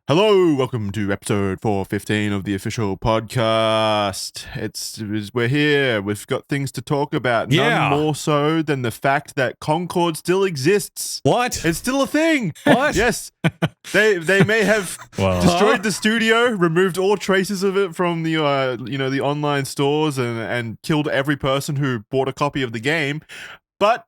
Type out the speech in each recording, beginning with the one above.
Hello, welcome to episode 415 of the official podcast. We're here. We've got things to talk about. Yeah. None more so than the fact that Concord still exists. What? It's still a thing. What? Yes. They may have destroyed the studio, removed all traces of it from the the online stores, and killed every person who bought a copy of the game, but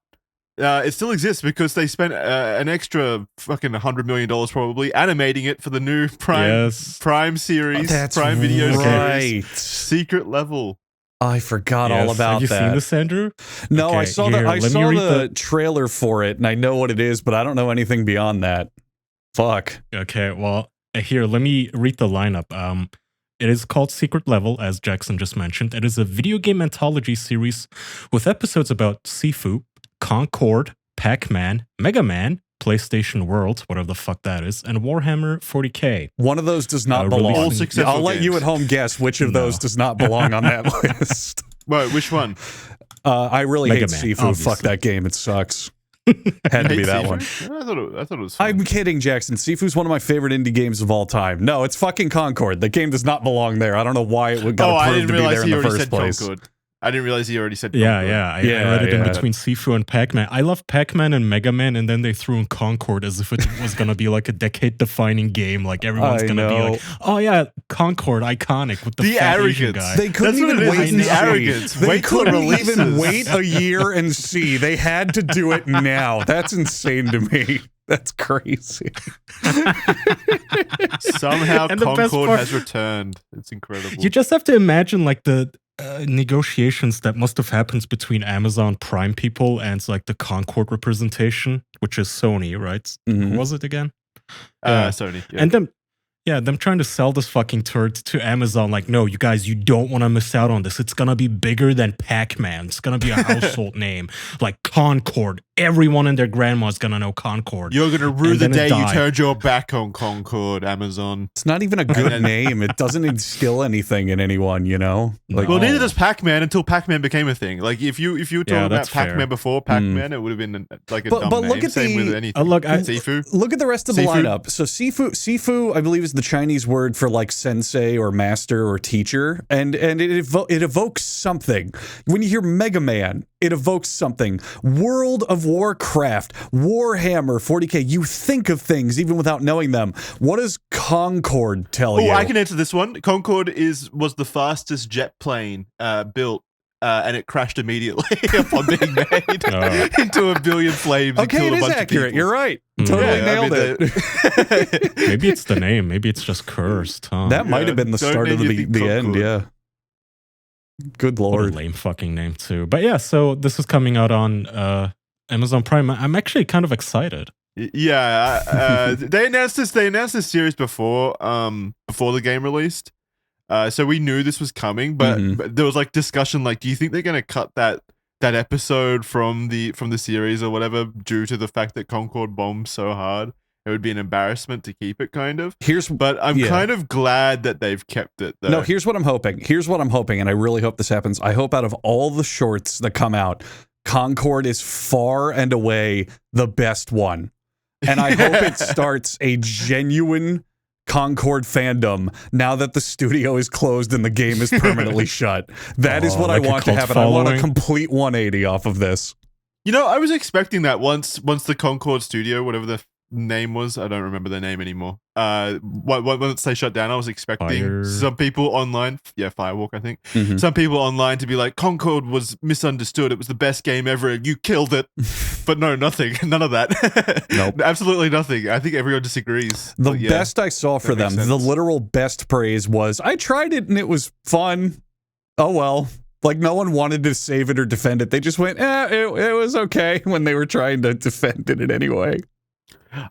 it still exists because they spent an extra fucking $100 million probably animating it for the new Prime series, That's Prime Video right. series, Secret Level. I forgot all about Have you that. seen this, Andrew? No, Okay, I saw here, let me read the trailer for it, and I know what it is, but I don't know anything beyond that. Fuck. Okay, well, here, let me read the lineup. It is called Secret Level, as Jackson just mentioned. It is a video game anthology series with episodes about Sifu, Concord, Pac-Man, Mega Man, PlayStation World, whatever the fuck that is, and Warhammer 40k. One of those does not belong. All successful I'll let you games. at home guess which of those does not belong on that list. Wait, which one? I really Mega hate Man, Sifu. obviously. Fuck that game. It sucks. Had to be that one. I thought it was fun. I'm kidding, Jackson. Sifu's one of my favorite indie games of all time. No, it's fucking Concord. The game does not belong there. I don't know why it would got I approved didn't to be realize there in he the already first said place. Concord. I didn't realize he already said Yeah, Concord. I read it in yeah. between Sifu and Pac-Man. I love Pac-Man and Mega Man, and then they threw in Concord as if it was going to be like a decade-defining game. Like everyone's going to be like, oh yeah, Concord, iconic with the fat Asian arrogance. guy. They couldn't That's what even it is, wait it's and the see. arrogance. They Wait till it couldn't even releases. wait a year and see. They had to do it now. That's insane to me. That's crazy. Somehow And the best Concord part- has returned. It's incredible. You just have to imagine like the negotiations that must have happened between Amazon Prime people and like the Concord representation, which is Sony, right? Mhm. Who was it again? Yeah. Sony. Yeah. And them trying to sell this fucking turd to Amazon, like, no, you guys, you don't want to miss out on this. It's gonna be bigger than Pac-Man. It's gonna be a household name. Like Concord. Everyone and their grandma is gonna know Concord. You're going to rue And the then it day you died. turned your back on Concord, Amazon. It's not even a good name. It doesn't instill anything in anyone, you know? Like, Well, Oh. neither does Pac-Man until Pac-Man became a thing. Like, if you were talking about that's Pac-Man fair. before Pac-Man, it would have been like a But- dumb but name. look at Same the- with anything. Look, Sifu. look at the rest of the Sifu? lineup. So Sifu, I believe, is the Chinese word for like sensei or master or teacher, and it evokes something. When you hear Mega Man, it evokes something. World of Warcraft, Warhammer 40k. You think of things even without knowing them. What does Concord tell you? Oh, I can answer this one. Concord was the fastest jet plane built. And it crashed immediately upon being made into a billion flames. and Okay, killed it a is bunch of accurate. people. You're right. Mm. Totally Yeah, I nailed mean, it. Maybe it's the name. Maybe it's just cursed, huh? That might have been the don't start of name the your thing end. Concord. Yeah. Good What a lord. lame fucking name too. But yeah, so this is coming out on Amazon Prime. I'm actually kind of excited. Yeah, they announced this. They announced this series before the game released. So we knew this was coming, but there was like discussion. Like, do you think they're going to cut that episode from the series or whatever due to the fact that Concord bombed so hard? It would be an embarrassment to keep it, kind of. But I'm kind of glad that they've kept it. Though. No, here's what I'm hoping. And I really hope this happens. I hope out of all the shorts that come out, Concord is far and away the best one. And I hope it starts a genuine Concord fandom now that the studio is closed and the game is permanently shut. That is what like I a want to cult happen. I want a following? complete 180 off of this. You know, I was expecting that once the Concord studio, whatever the name was, I don't remember the name anymore. Once they shut down, I was expecting some people online, Firewalk, I think, some people online to be like, Concord was misunderstood. It was the best game ever. You killed it. But no, nothing. None of that. Nope. Absolutely nothing. I think everyone disagrees. The But yeah, best I saw for that them, makes the sense. literal best praise was, I tried it and it was fun. Oh well. Like, no one wanted to save it or defend it. They just went, it was okay when they were trying to defend it in any way.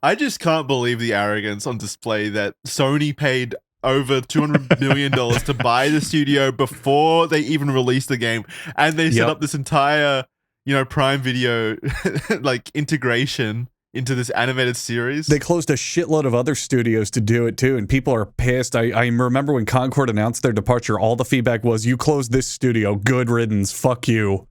I just can't believe the arrogance on display that Sony paid over $200 million to buy the studio before they even released the game. And they set up this entire, Prime Video like integration into this animated series. They closed a shitload of other studios to do it too, and people are pissed. I remember when Concord announced their departure, all the feedback was, you closed this studio, good riddance, fuck you.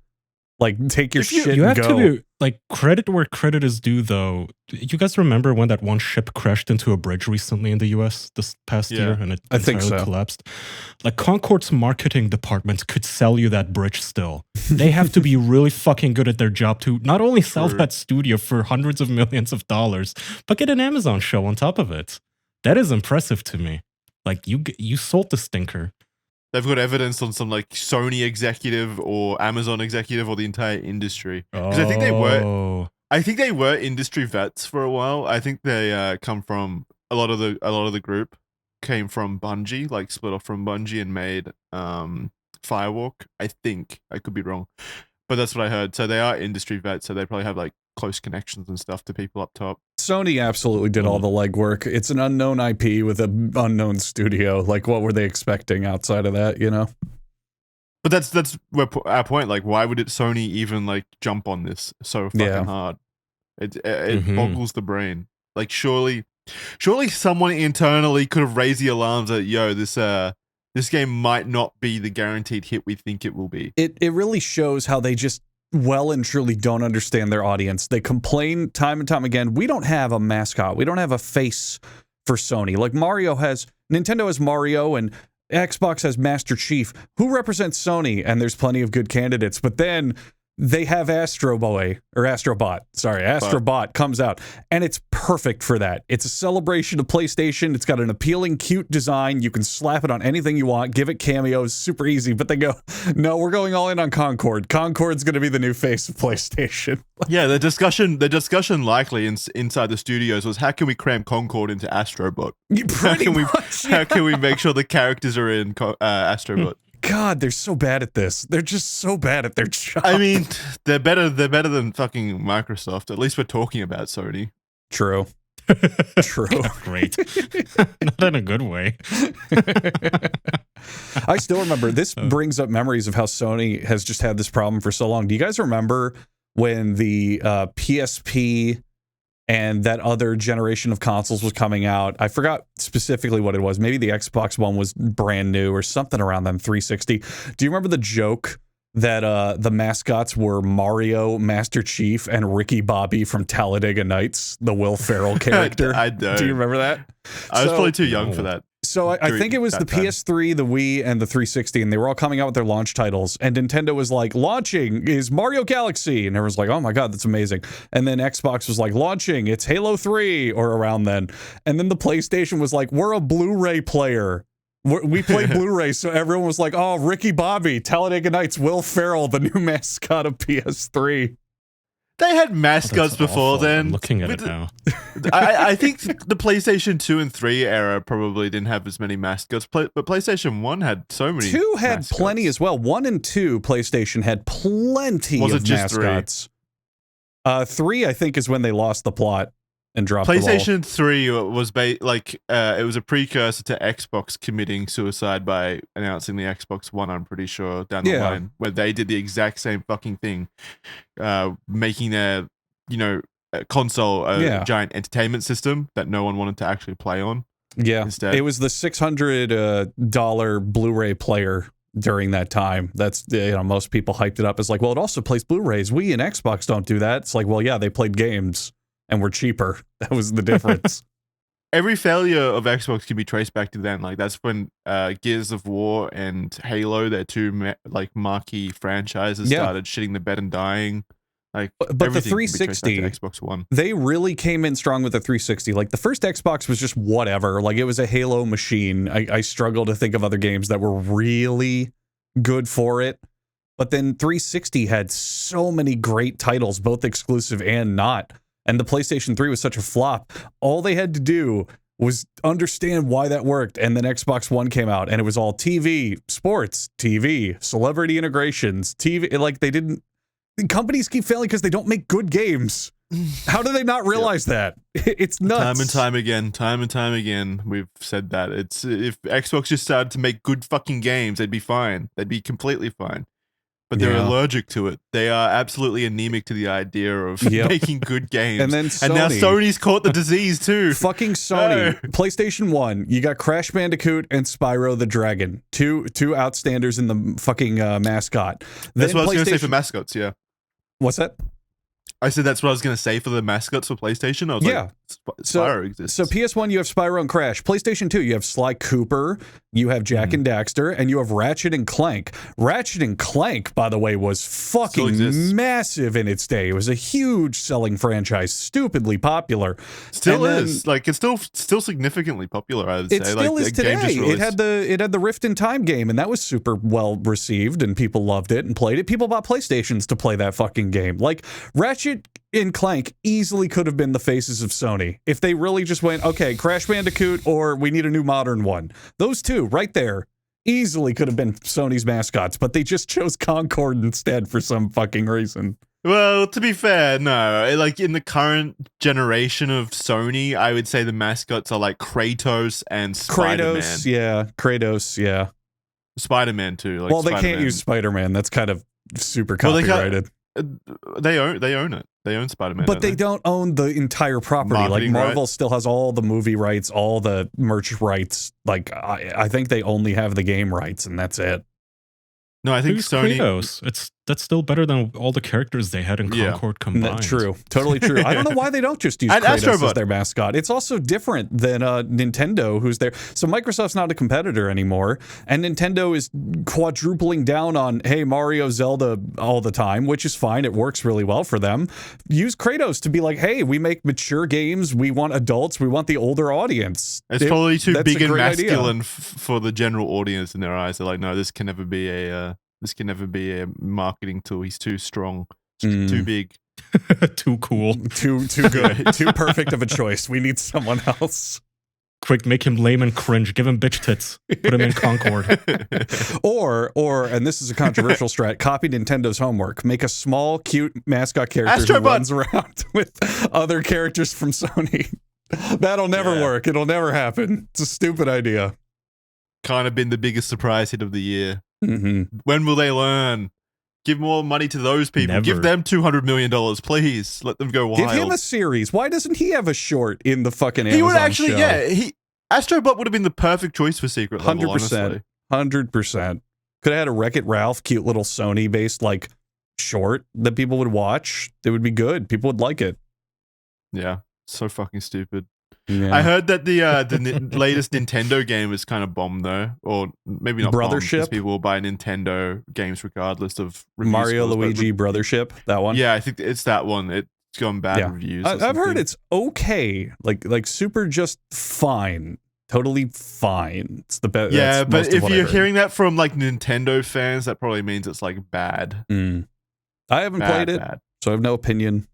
Like, take your shit You and have go. to be like, credit where credit is due, though. You guys remember when that one ship crashed into a bridge recently in the US this past year and it I think entirely so. collapsed? Like, Concord's marketing department could sell you that bridge still. They have to be really fucking good at their job to not only sell that studio for hundreds of millions of dollars, but get an Amazon show on top of it. That is impressive to me. Like, you sold the stinker. They've got evidence on some like Sony executive or Amazon executive or the entire industry. Because I think they were industry vets for a while. I think they come from a lot of the group came from Bungie, like split off from Bungie and made Firewalk. I think I could be wrong, but that's what I heard. So they are industry vets. So they probably have like close connections and stuff to people up top. Sony absolutely did all the legwork. It's an unknown IP with an unknown studio. Like, what were they expecting outside of that, you know? But that's where our point. Like, why would Sony even like jump on this so fucking hard? It boggles the brain. Like, surely someone internally could have raised the alarms that, yo, this game might not be the guaranteed hit we think it will be. It really shows how they just well and truly don't understand their audience. They complain time and time again, we don't have a mascot. We don't have a face for Sony. Like Nintendo has Mario and Xbox has Master Chief. Who represents Sony? And there's plenty of good candidates. But then they have Astrobot comes out, and it's perfect for that. It's a celebration of PlayStation. It's got an appealing, cute design. You can slap it on anything you want, give it cameos, super easy. But they go, no, we're going all in on Concord. Concord's going to be the new face of PlayStation. Yeah, the discussion likely inside the studios was, how can we cram Concord into Astrobot? How can we make sure the characters are in Astrobot? God, they're so bad at this. They're just so bad at their job. I mean, they're better than fucking Microsoft. At least we're talking about Sony. True. True. Great. Not in a good way. I still remember, this brings up memories of how Sony has just had this problem for so long. Do you guys remember when the PSP and that other generation of consoles was coming out? I forgot specifically what it was. Maybe the Xbox One was brand new or something around then, 360. Do you remember the joke that the mascots were Mario, Master Chief, and Ricky Bobby from Talladega Nights, the Will Ferrell character? I don't. Do you remember that? I was probably too young for that. So I think it was the PS3, the Wii, and the 360, and they were all coming out with their launch titles. And Nintendo was like, launching is Mario Galaxy. And everyone's like, oh my God, that's amazing. And then Xbox was like, launching, it's Halo 3, or around then. And then the PlayStation was like, we're a Blu-ray player. We play Blu-ray. So everyone was like, oh, Ricky Bobby, Talladega Nights, Will Ferrell, the new mascot of PS3. They had mascots before then. I'm looking at it now. I think the PlayStation 2 and 3 era probably didn't have as many mascots, but PlayStation 1 had so many. 2 had mascots. plenty as well. 1 and 2 PlayStation had plenty Was of it just mascots. 3, I think, is when they lost the plot and dropped the ball. PlayStation 3 was it was a precursor to Xbox committing suicide by announcing the Xbox One, I'm pretty sure, down the line, where they did the exact same fucking thing, making their, console a giant entertainment system that no one wanted to actually play on. Yeah, instead. It was the $600 Blu-ray player during that time. That's, most people hyped it up as like, well, it also plays Blu-rays. Wii and Xbox don't do that. It's like, well, yeah, they played games and were cheaper. That was the difference. Every failure of Xbox can be traced back to then. Like, that's when Gears of War and Halo, their two marquee franchises, started shitting the bed and dying. Like, but the 360, Xbox One, they really came in strong with the 360. Like, the first Xbox was just whatever. Like, it was a Halo machine. I struggle to think of other games that were really good for it. But then 360 had so many great titles, both exclusive and not. And the PlayStation 3 was such a flop. All they had to do was understand why that worked. And then Xbox One came out, and it was all TV, sports, TV, celebrity integrations, TV. Like, they didn't. Companies keep failing because they don't make good games. How do they not realize that? It's nuts. Time and time again, we've said that. It's, if Xbox just started to make good fucking games, they'd be fine. They'd be completely fine. But they're allergic to it. They are absolutely anemic to the idea of making good games. And then now Sony's caught the disease too. Fucking Sony. PlayStation 1, you got Crash Bandicoot and Spyro the Dragon. Two outstanders in the fucking mascot. That's what I was going to say for mascots, yeah. What's that? I said that's what I was going to say for the mascots for PlayStation. I was like, Spyro exists. So PS1, you have Spyro and Crash. PlayStation 2, you have Sly Cooper, you have Jack and Daxter, and you have Ratchet and Clank. Ratchet and Clank, by the way, was fucking massive in its day. It was a huge selling franchise, stupidly popular. Still is. Like, it's still significantly popular, I would say. It still is today. It had the Rift in Time game, and that was super well received, and people loved it and played it. People bought PlayStations to play that fucking game. Like, Ratchet and Clank easily could have been the faces of Sony if they really just went, okay, Crash Bandicoot, or we need a new modern one. Those two right there easily could have been Sony's mascots, but they just chose Concord instead for some fucking reason. Well, to be fair, no. Like, in the current generation of Sony, I would say the mascots are like Kratos and Spider-Man. Kratos, yeah. Spider-Man too. Like, well, they can't use Spider-Man. That's kind of super copyrighted. They own it. They own Spider-Man, but they don't own the entire property. Marketing like Marvel still has all the movie rights, all the merch rights. Like I think they only have the game rights, and that's it. No, I think Sony. Kratos. That's still better than all the characters they had in Concord combined. True, totally true. I don't know why they don't just use Kratos as their mascot. It's also different than Nintendo, who's there. So Microsoft's not a competitor anymore, and Nintendo is quadrupling down on, hey, Mario, Zelda all the time, which is fine. It works really well for them. Use Kratos to be like, hey, we make mature games. We want adults. We want the older audience. It's probably too big and masculine for the general audience in their eyes. They're like, no, this can never be a marketing tool. He's too strong, too big, too cool, too good, too perfect of a choice. We need someone else. Quick, make him lame and cringe. Give him bitch tits. Put him in Concord. or, and this is a controversial strat, copy Nintendo's homework. Make a small, cute mascot character who runs around with other characters from Sony. That'll never work. It'll never happen. It's a stupid idea. Kind of been the biggest surprise hit of the year. Mm-hmm. When will they learn? Give more money to those people. Never. Give them $200 million, please. Let them go wild. Give him a series. Why doesn't he have a short in the fucking Amazon He would actually, show? Astrobot would have been the perfect choice for Secret Level, 100%. 100%. Could have had a Wreck-It Ralph, cute little Sony-based, like, short that people would watch. It would be good. People would like it. Yeah. So fucking stupid. Yeah. I heard that the latest Nintendo game is kind of bombed though, or maybe not. Brothership. People will buy Nintendo games regardless of Mario Luigi Brothership. That one. Yeah, I think it's that one. It's gone bad reviews. I've heard it's okay, like super just fine, totally fine. It's the best. Yeah, but if you're hearing that from like Nintendo fans, that probably means it's like bad. I haven't played it, so I have no opinion.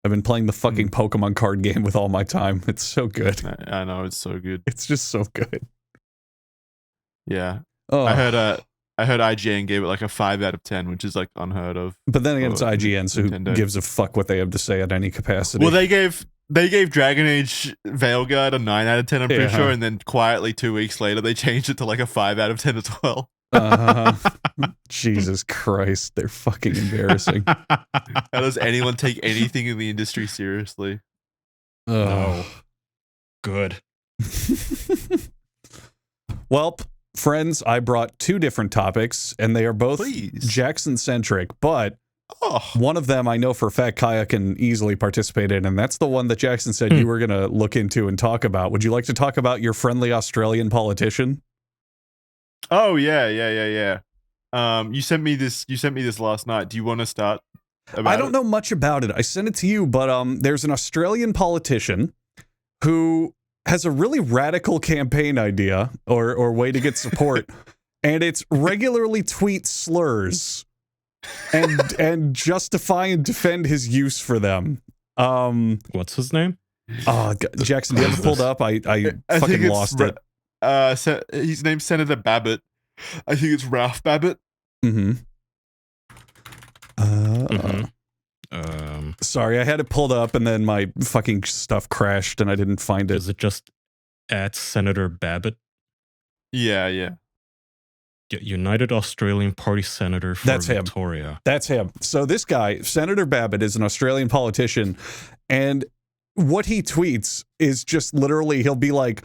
I've been playing the fucking Pokemon card game with all my time. It's so good. I know, it's so good. It's just so good. Yeah. Oh. I heard IGN gave it like a 5 out of 10, which is like unheard of. But then again, it's IGN, so who gives a fuck what they have to say at any capacity? Well, they gave Dragon Age Veilguard a 9 out of 10, I'm pretty sure, and then quietly 2 weeks later they changed it to like a 5 out of 10 as well. Jesus Christ, they're fucking embarrassing. How does anyone take anything in the industry seriously? No. Good. Well, friends, I brought 2 different topics, and they are both Jackson-centric, but one of them I know for a fact Kaya can easily participate in, and that's the one that Jackson said you were going to look into and talk about. Would you like to talk about your friendly Australian politician? Oh yeah. You sent me this last night. Do you want to start? I don't know much about it. I sent it to you, but there's an Australian politician who has a really radical campaign idea or way to get support, and it's regularly tweet slurs and justify and defend his use for them. What's his name? Jackson, do you have it pulled up? I fucking lost it. His name's Senator Babbitt. I think it's Ralph Babbitt. Sorry, I had it pulled up and then my fucking stuff crashed and I didn't find it. Is it just at Senator Babbitt? Yeah. United Australian Party Senator for Victoria. That's him. So this guy, Senator Babbitt, is an Australian politician, and what he tweets is just literally, he'll be like,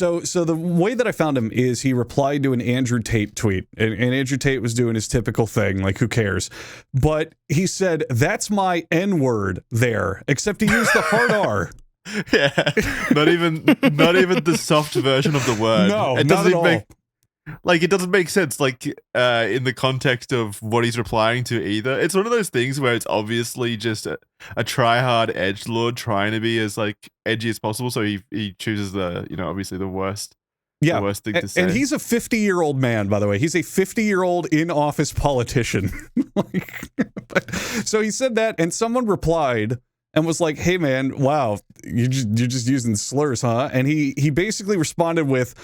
So the way that I found him is he replied to an Andrew Tate tweet, and Andrew Tate was doing his typical thing, like, who cares? But he said, "That's my N-word there," except he used the hard R. Yeah, not even the soft version of the word. No, it not at all. It doesn't make sense, like, in the context of what he's replying to either. It's one of those things where it's obviously just a try-hard edgelord trying to be as, like, edgy as possible, so he chooses the, obviously the worst. Yeah, the worst thing to say. And he's a 50-year-old man, by the way. He's a 50-year-old in-office politician. So he said that, and someone replied and was like, "Hey, man, wow, you're just using slurs, huh?" And he basically responded with,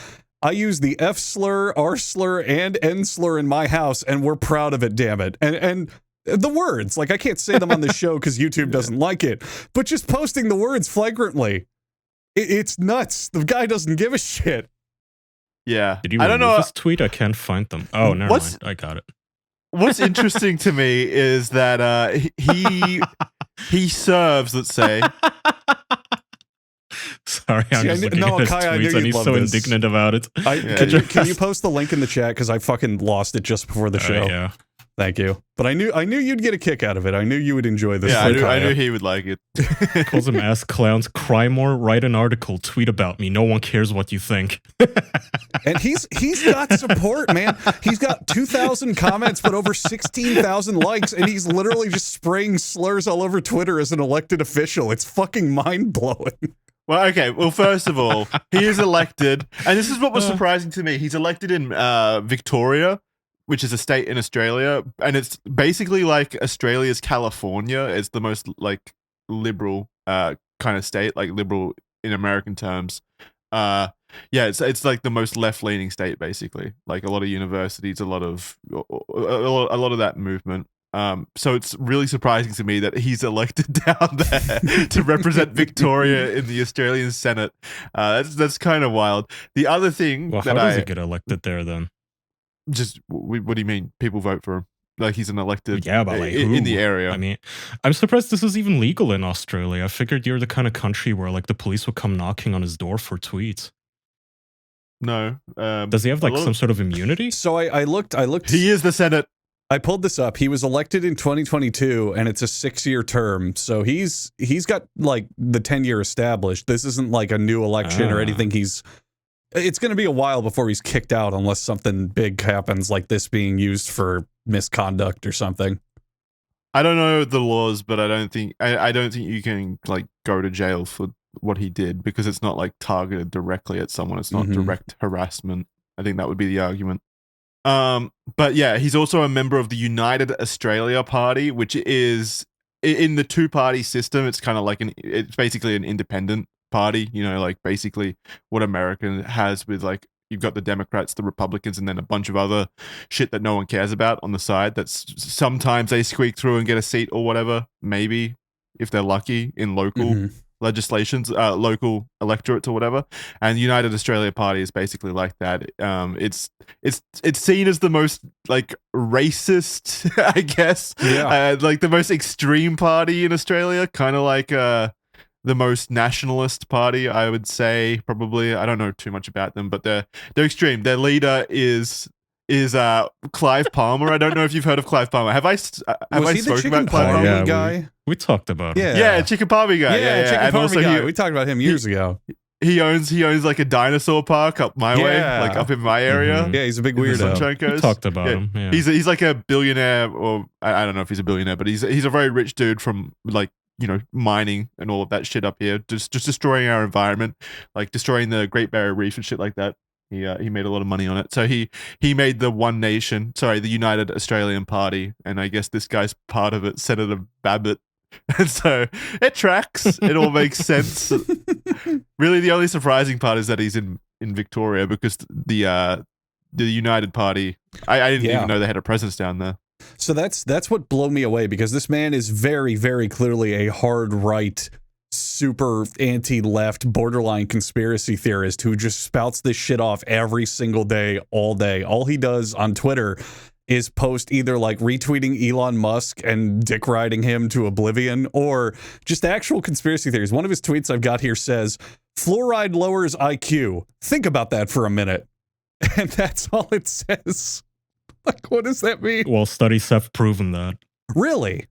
"I use the F slur, R slur, and N slur in my house, and we're proud of it, damn it." And the words, like, I can't say them on the show because YouTube doesn't like it, but just posting the words flagrantly, it's nuts. The guy doesn't give a shit. Yeah. Did you remove this tweet? I can't find them. Oh, never mind. I got it. What's interesting to me is that he serves, let's say. Sorry, I'm just looking at his tweets and he's so indignant about it. Can you post the link in the chat? Because I fucking lost it just before the show. Yeah. Thank you. But I knew you'd get a kick out of it. I knew you would enjoy this. Yeah, I knew he would like it. Calls him ass clowns. Cry more, write an article, tweet about me. No one cares what you think. And he's got support, man. He's got 2,000 comments, but over 16,000 likes, and he's literally just spraying slurs all over Twitter as an elected official. It's fucking mind-blowing. Well, okay. Well, first of all, he is elected, and this is what was surprising to me. He's elected in Victoria, which is a state in Australia, and it's basically like Australia's California. It's the most, like, liberal kind of state, like liberal in American terms. It's like the most left-leaning state, basically. Like a lot of universities, a lot of that movement. So it's really surprising to me that he's elected down there to represent Victoria in the Australian Senate. That's kind of wild. The other thing, how does he get elected there then? Just what do you mean? People vote for him? Like he's an elected, but like in the area. I mean, I'm surprised this is even legal in Australia. I figured you're the kind of country where like the police would come knocking on his door for tweets. No. Does he have like some sort of immunity? So I looked. He is the Senate. I pulled this up. He was elected in 2022, and it's a 6-year term. So he's got like the 10-year established. This isn't like a new election or anything. It's going to be a while before he's kicked out unless something big happens, like this being used for misconduct or something. I don't know the laws, but I don't think you can like go to jail for what he did because it's not like targeted directly at someone. It's not direct harassment. I think that would be the argument. But yeah, he's also a member of the United Australia Party, which is in the two-party system. It's kind of like it's basically an independent party, like basically what America has with like you've got the Democrats, the Republicans, and then a bunch of other shit that no one cares about on the side. That's sometimes they squeak through and get a seat or whatever, maybe if they're lucky in local legislations, local electorates or whatever. And the United Australia Party is basically like that. It's seen as the most like racist, I guess, like the most extreme party in Australia, kind of like the most nationalist party, I would say, probably. I don't know too much about them, but they're extreme. Their leader is Clive Palmer. I don't know if you've heard of Clive Palmer. Have I spoken about Clive Palmer? Guy? We talked about him. Yeah, Chicken Palmer guy. Yeah, Chicken Palmer guy. We talked about him years ago. He owns like a dinosaur park up my way, like up in my area. Yeah, he's a big weirdo. We talked about him. Yeah. He's like a billionaire, or I don't know if he's a billionaire, but he's a very rich dude from like, mining and all of that shit up here, just destroying our environment, like destroying the Great Barrier Reef and shit like that. He made a lot of money on it. So he made the the United Australian Party, and I guess this guy's part of it, Senator Babbitt. And so it tracks. It all makes sense. Really, the only surprising part is that he's in Victoria because the United Party. I didn't even know they had a presence down there. So that's what blew me away, because this man is very, very clearly a hard right, super anti-left, borderline conspiracy theorist who just spouts this shit off every single day, all day. All he does on Twitter is post either like retweeting Elon Musk and dick riding him to oblivion, or just actual conspiracy theories. One of his tweets I've got here says, Fluoride lowers IQ. Think about that for a minute. And that's all it says. Like, what does that mean? Well, studies have proven that. Really?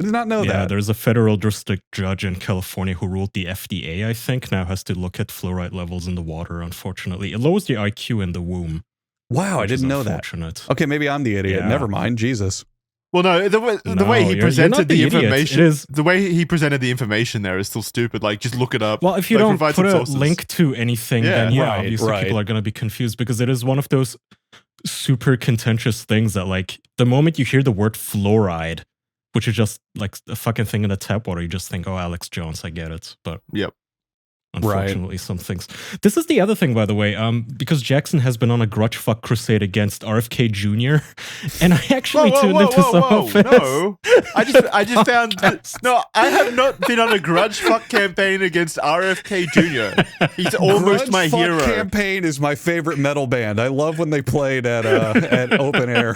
I did not know that. Yeah, there's a federal district judge in California who ruled the FDA, I think, now has to look at fluoride levels in the water, unfortunately. It lowers the IQ in the womb. Wow, I didn't know that. Okay, maybe I'm the idiot. Yeah. Never mind. Jesus. Well, no, the way he you're presented not the idiot. information, the way he presented the information there is still stupid. Like, just look it up. Well, if you like, don't provide put some a sources. link to anything, then right, obviously people are going to be confused because it is one of those super contentious things that, like, the moment you hear the word fluoride, which is just like a fucking thing in the tap water, you just think, oh, Alex Jones, I get it. But Yep. unfortunately, some things. This is the other thing, by the way, because Jackson has been on a grudge fuck crusade against RFK Jr., and I actually tuned into some of his. No, I just found no. I have not been on a grudge fuck campaign against RFK Jr. He's almost Grudge my Fuck hero. Campaign is my favorite metal band. I love when they played at open air.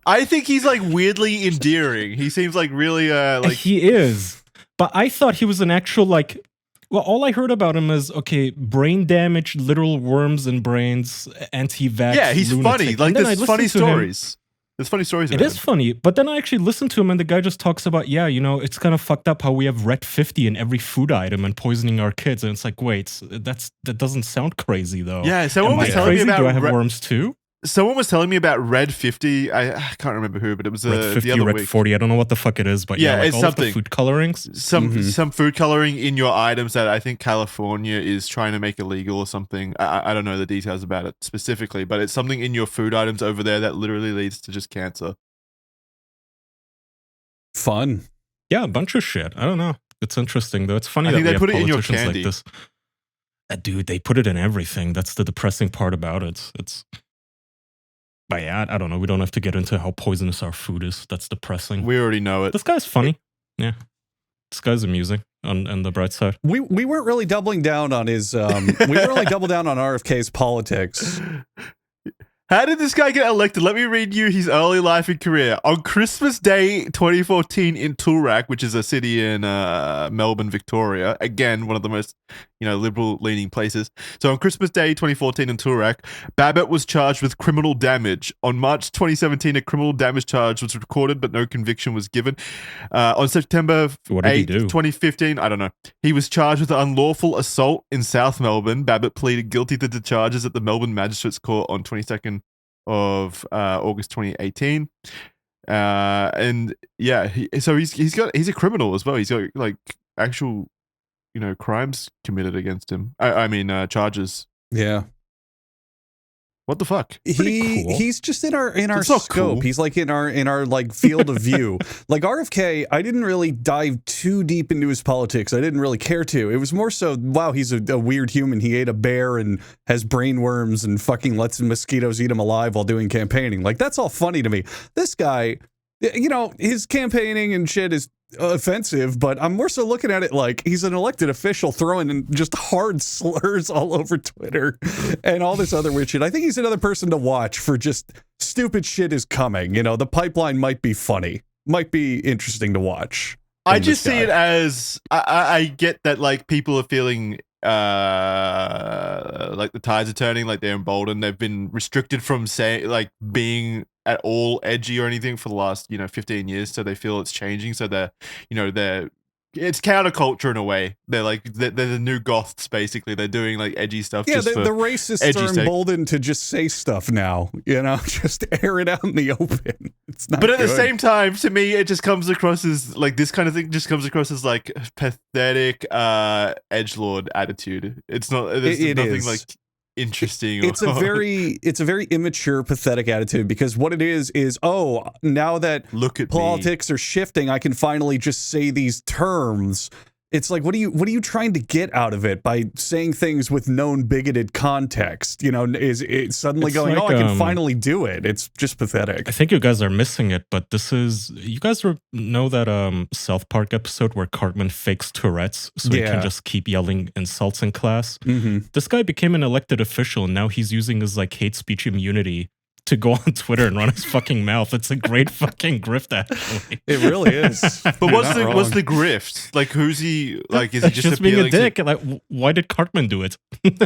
I think he's like weirdly endearing. He seems like really like He is, but I thought he was an actual like. Well, all I heard about him is okay, brain damage, literal worms in brains, anti-vax. yeah, he's lunatic. funny. Like And then I there's funny listened to him. stories. There's funny stories. It about is him. funny, but then I actually listened to him, and the guy just talks about, yeah, you know, it's kind of fucked up how we have Red 50 in every food item and poisoning our kids, and it's like, wait, that doesn't sound crazy though. Yeah, someone Am was I telling me crazy? about Do I have worms too? Someone was telling me about Red 50. I can't remember who, but it was Red 50, the other Red week. 40. I don't know what the fuck it is, but Yeah, like it's all of the something. food colorings. Some food coloring in your items that I think California is trying to make illegal or something. I don't know the details about it specifically, but it's something in your food items over there that literally leads to just cancer. Fun. Yeah, a bunch of shit. I don't know. It's interesting though. It's funny I that think we they have put it in your politicians candy. like this. Dude, they put it in everything. That's the depressing part about it. But yeah, I don't know. We don't have to get into how poisonous our food is. That's depressing. We already know it. This guy's funny. Yeah. This guy's amusing on the bright side. We weren't really doubling down on his we weren't really double down on RFK's politics. How did this guy get elected? Let me read you his early life and career. On Christmas Day 2014 in Toorak, which is a city in Melbourne, Victoria. Again, one of the most, liberal-leaning places. So on Christmas Day 2014 in Toorak, Babbitt was charged with criminal damage. On March 2017, a criminal damage charge was recorded, but no conviction was given. On September What did he 8, do? 2015, I don't know. He was charged with unlawful assault in South Melbourne. Babbitt pleaded guilty to the charges at the Melbourne Magistrates Court on 22nd of August 2018. And yeah, he's a criminal as well. He's got like actual crimes committed against him. I mean charges. Yeah. What the fuck? Pretty cool. He's just in our It's not scope. cool. He's like in our like field of view. Like RFK, I didn't really dive too deep into his politics. I didn't really care to. It was more so, wow, he's a weird human. He ate a bear and has brain worms and fucking lets mosquitoes eat him alive while doing campaigning. Like that's all funny to me. This guy, his campaigning and shit is offensive, but I'm more so looking at it like he's an elected official throwing in just hard slurs all over Twitter and all this other weird shit. I think he's another person to watch for just stupid shit is coming. The pipeline might be funny, might be interesting to watch. I just see it as I get that like people are feeling like the tides are turning, like they're emboldened. They've been restricted from being at all edgy or anything for the last 15 years, so they feel it's changing. So they're it's counterculture in a way. They're the new goths basically. They're doing like edgy stuff. Yeah, just the racists edgy are emboldened to just say stuff now. just air it out in the open. It's not. But at the good. same time, to me, it just comes across as like this kind of thing. Just comes across as like pathetic edgelord attitude. It's not. There's It nothing is. like interesting. It's a very immature, pathetic attitude because what it is now that look at politics are shifting, I can finally just say these terms. It's like, what are you trying to get out of it by saying things with known bigoted context? Is it suddenly It's going, like, I can finally do it? It's just pathetic. I think you guys are missing it, but you guys know that South Park episode where Cartman fakes Tourette's so he can just keep yelling insults in class? Mm-hmm. This guy became an elected official and now he's using his like hate speech immunity to go on Twitter and run his fucking mouth. It's a great fucking grift, actually. It really is. But what's the grift? Like, who's he? Like, is he just being a dick? To... Like, why did Cartman do it?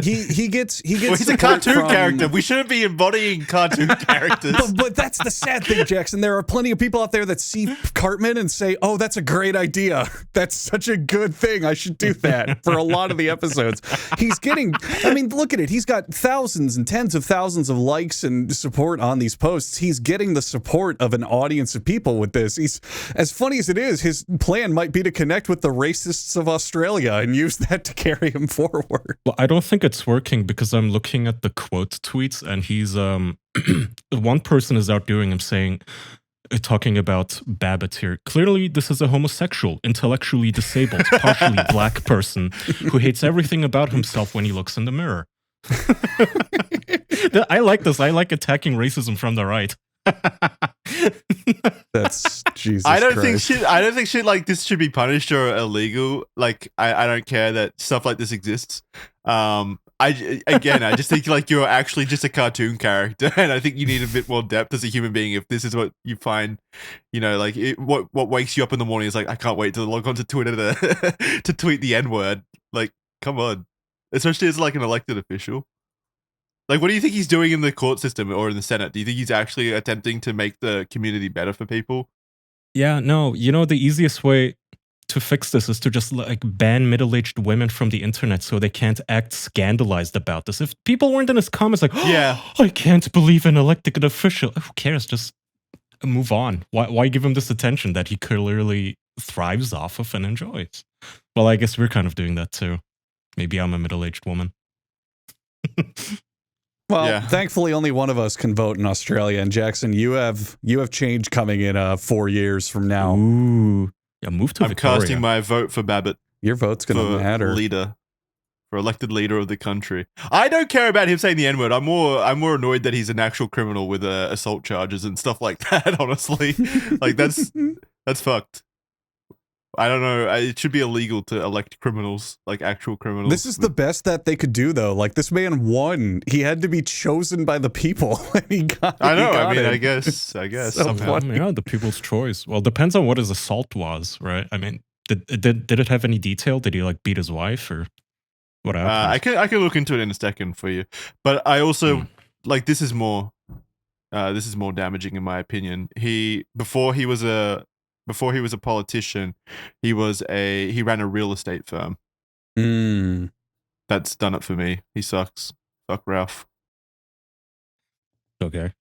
he gets. Well, he's a cartoon character. We shouldn't be embodying cartoon characters. But that's the sad thing, Jackson. There are plenty of people out there that see Cartman and say, "Oh, that's a great idea. That's such a good thing. I should do that." For a lot of the episodes, he's getting. I mean, look at it. He's got thousands and tens of thousands of likes and support on these posts. He's getting the support of an audience of people with this. He's, as funny as it is, his plan might be to connect with the racists of Australia and use that to carry him forward. Well, I don't think it's working because I'm looking at the quote tweets and he's one person is outdoing him saying, talking about Babbitt here. Clearly, this is a homosexual, intellectually disabled, partially black person who hates everything about himself when he looks in the mirror. I like this. I like attacking racism from the right. That's Jesus. I don't Christ. think shit like this should be punished or illegal. Like I don't care that stuff like this exists. I just think like you're actually just a cartoon character, and I think you need a bit more depth as a human being. If this is what you find, you know, like what wakes you up in the morning is like, I can't wait to log onto Twitter to tweet the N-word. Like, come on, especially as like an elected official. Like, what do you think he's doing in the court system or in the Senate? Do you think he's actually attempting to make the community better for people? Yeah, no. You know, the easiest way to fix this is to just like ban middle-aged women from the internet so they can't act scandalized about this. If people weren't in his comments like, yeah, I can't believe an elected official. Who cares? Just move on. Why give him this attention that he clearly thrives off of and enjoys? Well, I guess we're kind of doing that too. Maybe I'm a middle-aged woman. Well, yeah. Thankfully, only one of us can vote in Australia. And Jackson, you have change coming in 4 years from now. Ooh, yeah, move to I'm Victoria. casting my vote for Babbitt. Your vote's going to matter. For elected leader of the country. I don't care about him saying the N-word. I'm more annoyed that he's an actual criminal with assault charges and stuff like that. Honestly, like that's fucked. I don't know. It should be illegal to elect criminals, like actual criminals. This is the best that they could do, though. Like, this man won. He had to be chosen by the people, and he got. I know. I mean, I guess So somehow. funny. Yeah, the people's choice. Well, depends on what his assault was, right? I mean, did it have any detail? Did he like beat his wife or what happened? I can look into it in a second for you. But I also like this is more damaging in my opinion. Before he was a politician, he ran a real estate firm. That's done it for me. He sucks. Fuck Ralph. Okay.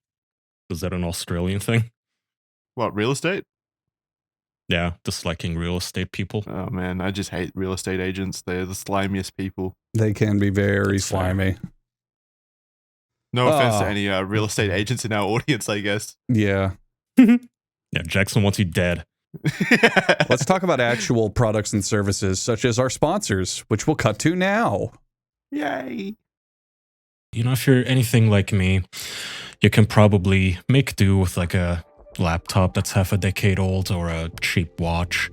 Is that an Australian thing? What, real estate? Yeah, disliking real estate people. Oh man, I just hate real estate agents. They're the slimiest people. They can be very That's fair. slimy. No offense to any real estate agents in our audience, I guess. Yeah. Yeah, Jackson wants you dead. Let's talk about actual products and services, such as our sponsors, which we'll cut to now. Yay. You know, if you're anything like me, you can probably make do with like a laptop that's half a decade old or a cheap watch.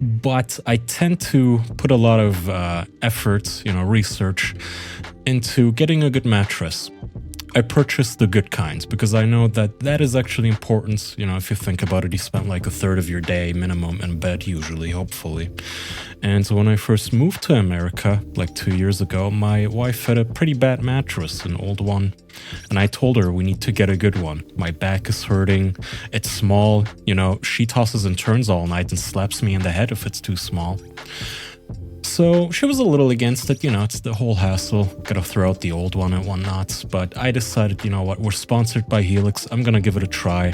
But I tend to put a lot of effort, research into getting a good mattress. I purchased the good kinds because I know that is actually important. You know, if you think about it, you spend like a third of your day minimum in bed usually, hopefully. And when I first moved to America, like 2 years ago, my wife had a pretty bad mattress, an old one. And I told her we need to get a good one. My back is hurting. It's small. She tosses and turns all night and slaps me in the head if it's too small. So she was a little against it, it's the whole hassle, gotta throw out the old one and whatnot, but I decided, you know what, we're sponsored by Helix, I'm gonna give it a try.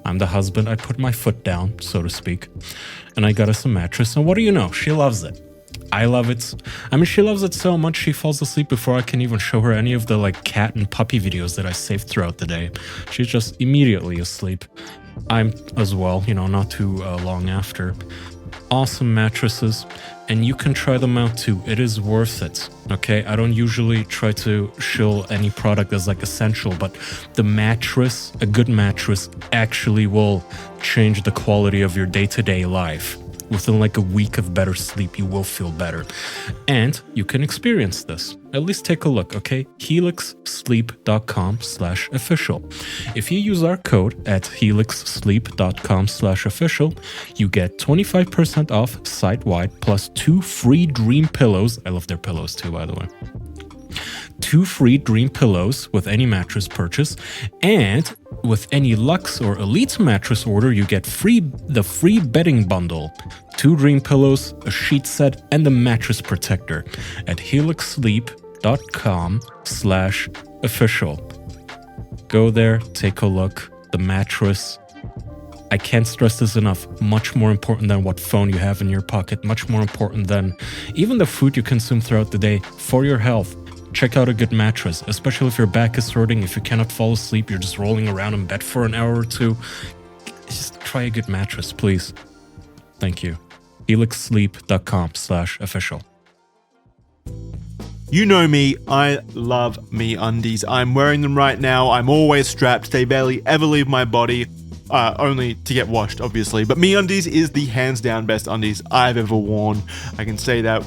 I'm the husband, I put my foot down, so to speak, and I got us a mattress, and what do you know, she loves it. I love it. I mean, she loves it so much she falls asleep before I can even show her any of the like cat and puppy videos that I saved throughout the day. She's just immediately asleep. I'm as well, not too long after. Awesome mattresses, and you can try them out too. It is worth it, okay? I don't usually try to shill any product as like essential, but the mattress, a good mattress, actually will change the quality of your day-to-day life. within like a week of better sleep, you will feel better. And you can experience this. At least take a look, okay? helixsleep.com/official. If you use our code at helixsleep.com/official, you get 25% off site-wide plus 2 free dream pillows. I love their pillows too, by the way. 2 free dream pillows with any mattress purchase, and with any Luxe or Elite mattress order, you get the free bedding bundle, 2 dream pillows, a sheet set, and a mattress protector at helixsleep.com/official. Go there, take a look. The mattress, I can't stress this enough, much more important than what phone you have in your pocket, much more important than even the food you consume throughout the day for your health. Check out a good mattress, especially if your back is hurting, if you cannot fall asleep, you're just rolling around in bed for an hour or two. Just try a good mattress, please. Thank you. helixsleep.com/official. You know me, I love MeUndies. I'm wearing them right now. I'm always strapped. They barely ever leave my body, only to get washed, obviously. But MeUndies is the hands down best undies I've ever worn. I can say that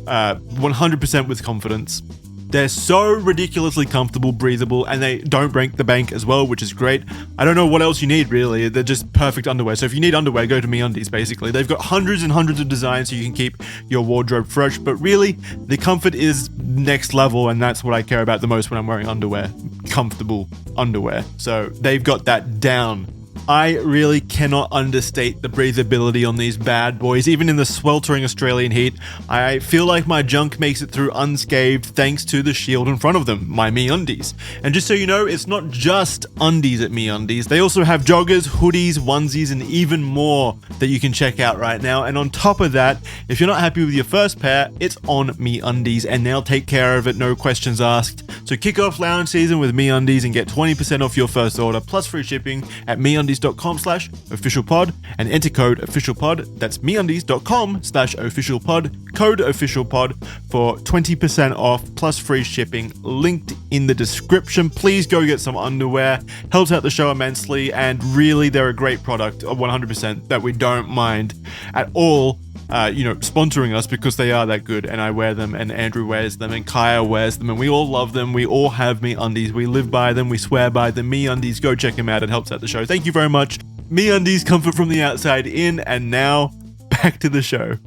100% with confidence. They're so ridiculously comfortable, breathable, and they don't break the bank as well, which is great. I don't know what else you need, really. They're just perfect underwear. So if you need underwear, go to MeUndies, basically. They've got hundreds and hundreds of designs so you can keep your wardrobe fresh, but really, the comfort is next level, and that's what I care about the most when I'm wearing underwear. Comfortable underwear. So they've got that down. I really cannot understate the breathability on these bad boys. Even in the sweltering Australian heat, I feel like my junk makes it through unscathed thanks to the shield in front of them, my MeUndies. And just so you know, it's not just undies at MeUndies. They also have joggers, hoodies, onesies, and even more that you can check out right now. And on top of that, if you're not happy with your first pair, it's on MeUndies, and they'll take care of it, no questions asked. So kick off lounge season with MeUndies and get 20% off your first order, plus free shipping at MeUndies.com/officialpod and enter code officialpod. That's MeUndies.com/officialpod, code officialpod for 20% off plus free shipping, linked in the description. Please go get some underwear. Helps out the show immensely, and really they're a great product, 100%, that we don't mind at all sponsoring us, because they are that good, and I wear them, and Andrew wears them, and Kaya wears them, and we all love them. We all have MeUndies. We live by them. We swear by them. MeUndies, go check them out. It helps out the show. Thank you very much. MeUndies, comfort from the outside in, and now back to the show.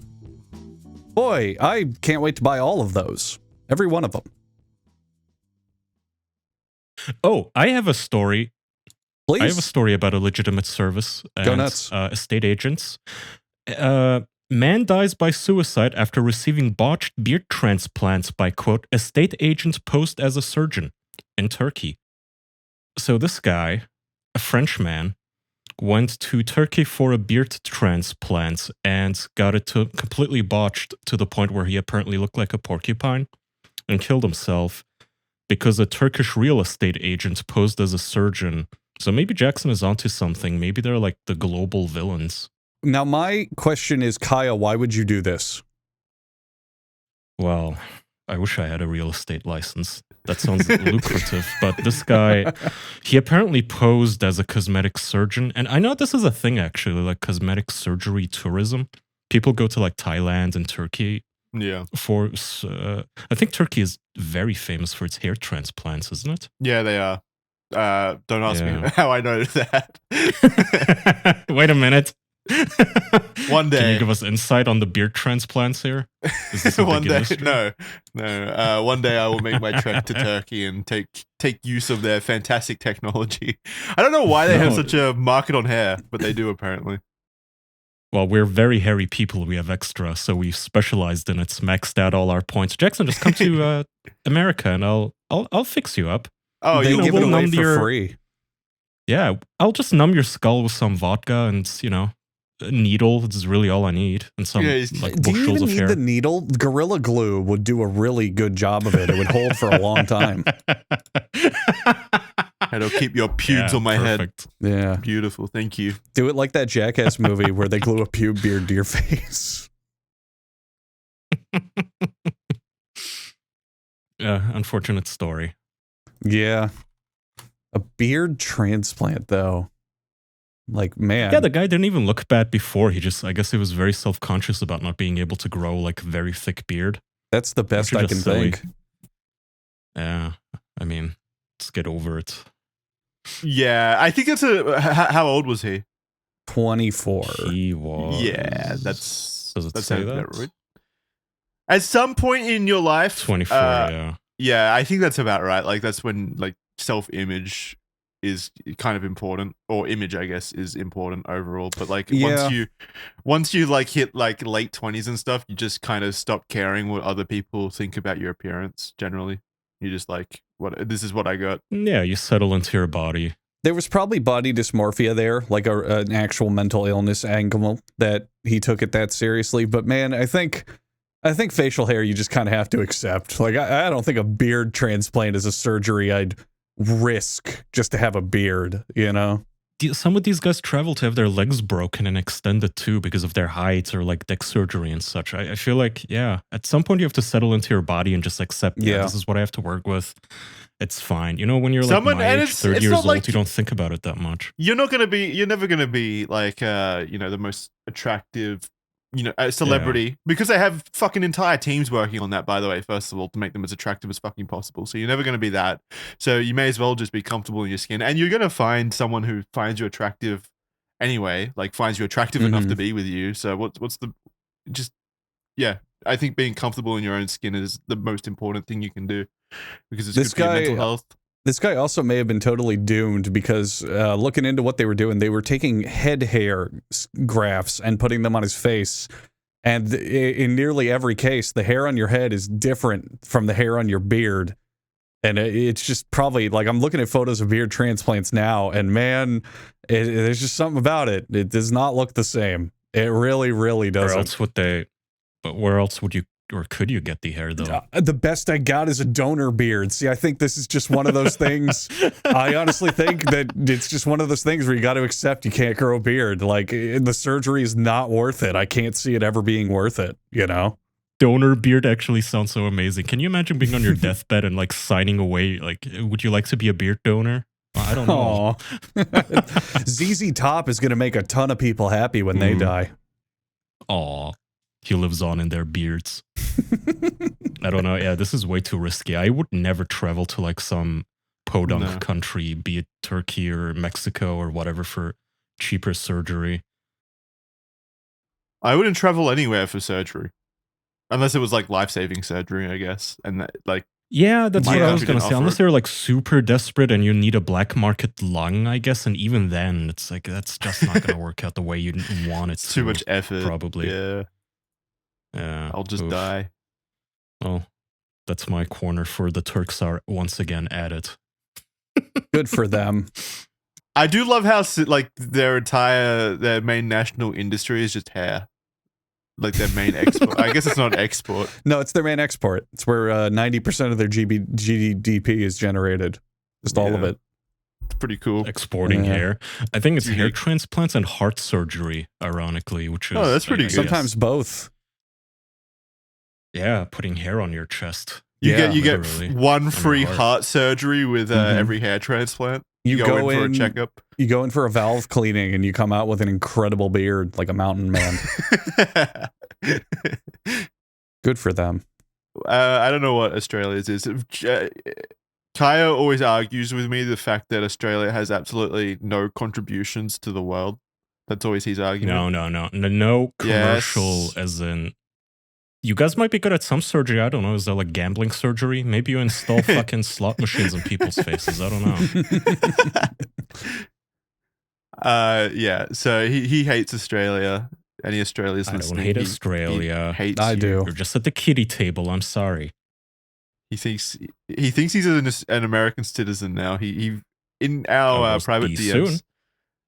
Boy, I can't wait to buy all of those. Every one of them. Oh, I have a story. Please. I have a story about a legitimate service. Go nuts. Estate agents. Man dies by suicide after receiving botched beard transplants by, quote, estate agent posed as a surgeon in Turkey. So this guy, a Frenchman, went to Turkey for a beard transplant and got it completely botched to the point where he apparently looked like a porcupine and killed himself because a Turkish real estate agent posed as a surgeon. So maybe Jackson is onto something. Maybe they're like the global villains. Now, my question is, Kaya, why would you do this? Well, I wish I had a real estate license. That sounds lucrative. But this guy, he apparently posed as a cosmetic surgeon. And I know this is a thing, actually, like cosmetic surgery tourism. People go to like Thailand and Turkey. Yeah. I think Turkey is very famous for its hair transplants, isn't it? Yeah, they are. Don't ask me how I know that. Wait a minute. One day. Can you give us insight on the beard transplants here? Is this a One big day, industry? no. One day I will make my trek to Turkey and take use of their fantastic technology. I don't know why they have such a market on hair, but they do apparently. Well, we're very hairy people. We have extra, so we've specialized in it. Maxed out all our points. Jackson, just come to America, and I'll fix you up. Oh, you'll give it away for free. Yeah, I'll just numb your skull with some vodka and a needle. It's really all I need, and some like do you bushels even of need hair. the needle? Gorilla Glue would do a really good job of it. It would hold for a long time. It'll keep your pubes on my head. Yeah. Beautiful. Thank you. Do it like that Jackass movie where they glue a pube beard to your face. Unfortunate story. Yeah. A beard transplant, though. Like, man. Yeah, the guy didn't even look bad before. I guess he was very self-conscious about not being able to grow like a very thick beard. That's the best I can think. Yeah, I mean, let's get over it. Yeah, I think it's how old was he? 24. He was. Yeah, that's. Does it that say sounds that? about right. At some point in your life, 24. Yeah. Yeah, I think that's about right. Like that's when like self-image is kind of important, or image, I guess, is important overall. But like once you like hit like late 20s and stuff, you just kind of stop caring what other people think about your appearance. Generally, you just like this is what I got. Yeah, you settle into your body. There was probably body dysmorphia there, like an actual mental illness angle that he took it that seriously. But man, I think facial hair you just kind of have to accept. Like I don't think a beard transplant is a surgery I'd risk just to have a beard, you know? Some of these guys travel to have their legs broken and extended too because of their height or like neck surgery and such. I feel like, yeah, at some point you have to settle into your body and just accept, this is what I have to work with. It's fine. You know, when you're like my age, 30 years old, like, you don't think about it that much. You're never going to be like, the most attractive, a celebrity, because they have fucking entire teams working on that, by the way, first of all, to make them as attractive as fucking possible. So you're never going to be that. So you may as well just be comfortable in your skin. And you're going to find someone who finds you attractive anyway, like finds you attractive enough to be with you. So I think being comfortable in your own skin is the most important thing you can do, because it's good for your mental health. This guy also may have been totally doomed because looking into what they were doing, they were taking head hair grafts and putting them on his face. And in nearly every case, the hair on your head is different from the hair on your beard. And it's just probably like, I'm looking at photos of beard transplants now, and man, there's just something about it. It does not look the same. It really, really doesn't. Where else would you, or could you get the hair though? The best I got is a donor beard. See, I think this is just one of those things. I honestly think that it's just one of those things where you got to accept you can't grow a beard. Like, the surgery is not worth it. I can't see it ever being worth it, you know? Donor beard actually sounds so amazing. Can you imagine being on your deathbed and like signing away? Like, would you like to be a beard donor? I don't know. ZZ Top is going to make a ton of people happy when they die. Aw. He lives on in their beards. I don't know. Yeah, this is way too risky. I would never travel to like some podunk country, be it Turkey or Mexico or whatever, for cheaper surgery. I wouldn't travel anywhere for surgery. Unless it was like life-saving surgery, I guess. And that, like, yeah, that's what I was going to say. Unless they're like super desperate and you need a black market lung, I guess. And even then, it's like, that's just not going to work out the way you want it to. Too much effort. Probably. Yeah. I'll just die. Well, that's my corner for the Turks are once again at it. Good for them. I do love how like their main national industry is just hair. Like their main export. I guess it's not export. No, it's their main export. It's where 90% of their GDP is generated. Just all of it. It's pretty cool. Exporting hair. I think it's hair transplants and heart surgery, ironically, which is... Oh, that's pretty good. Sometimes both. Yeah, putting hair on your chest. You get one free heart surgery with every hair transplant. You go in for a checkup. You go in for a valve cleaning and you come out with an incredible beard like a mountain man. Good for them. I don't know what Australia's is. Kaya always argues with me the fact that Australia has absolutely no contributions to the world. That's always his argument. No commercial, as in... You guys might be good at some surgery. I don't know. Is there like gambling surgery? Maybe you install fucking slot machines in people's faces. I don't know. Yeah. So he hates Australia. Any Australians listening? I don't hate Australia. I do. You're just at the kiddie table. I'm sorry. He thinks he's an American citizen now. He in our private DMs. Soon.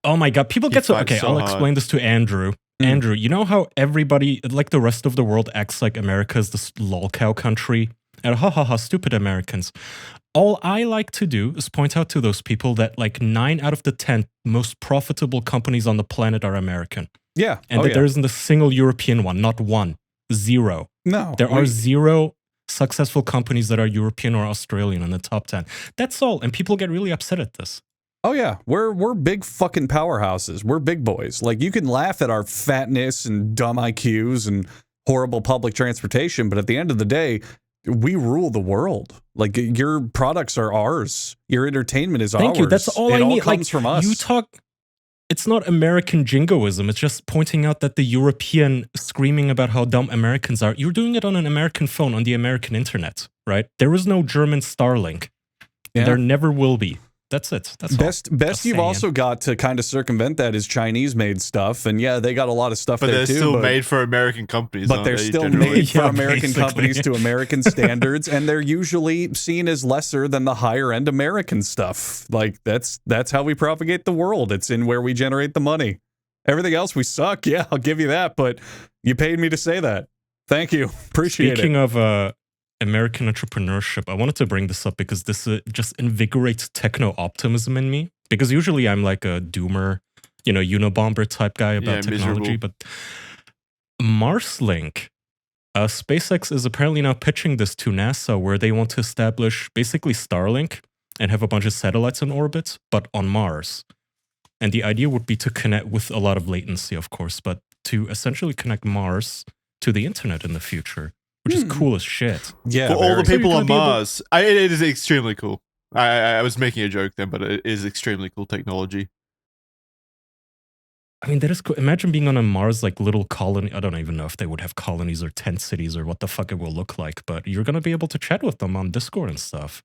Oh my god! People get so okay. I'll explain this to Andrew. Andrew, you know how everybody, like the rest of the world, acts like America is this lolcow country? And stupid Americans. All I like to do is point out to those people that like 9 out of the 10 most profitable companies on the planet are American. Yeah. And that there isn't a single European one, not one. Zero. No. There are 0 successful companies that are European or Australian in the top 10. That's all. And people get really upset at this. Oh yeah, we're big fucking powerhouses. We're big boys. Like, you can laugh at our fatness and dumb IQs and horrible public transportation, but at the end of the day, we rule the world. Like, your products are ours. Your entertainment is ours. Thank you. That's all it I all need. comes from us. You talk. It's not American jingoism. It's just pointing out that the European screaming about how dumb Americans are. You're doing it on an American phone on the American internet, right? There is no German Starlink. Yeah. There never will be. That's it. That's best Just you've saying. also got to kind of circumvent that is Chinese made stuff, and yeah, they got a lot of stuff But there they're too. still made for American companies. But aren't they're they, still generally? made for Yeah, American basically. companies to American standards, and they're usually seen as lesser than the higher end American stuff. Like, that's how we propagate the world. It's in where we generate the money. Everything else we suck. Yeah, I'll give you that. But you paid me to say that. Thank you. Appreciate Speaking it. of American entrepreneurship, I wanted to bring this up because this just invigorates techno-optimism in me. Because usually I'm like a doomer, Unabomber type guy about technology. miserable. But Marslink, SpaceX is apparently now pitching this to NASA, where they want to establish basically Starlink and have a bunch of satellites in orbit, but on Mars. And the idea would be to connect with a lot of latency, of course, but to essentially connect Mars to the internet in the future, which is cool as shit. Yeah, For all the So you're people gonna on be able- Mars, it is extremely cool. I was making a joke then, but it is extremely cool technology. I mean, that is cool. Imagine being on a Mars like little colony. I don't even know if they would have colonies or tent cities or what the fuck it will look like, but you're gonna be able to chat with them on Discord and stuff.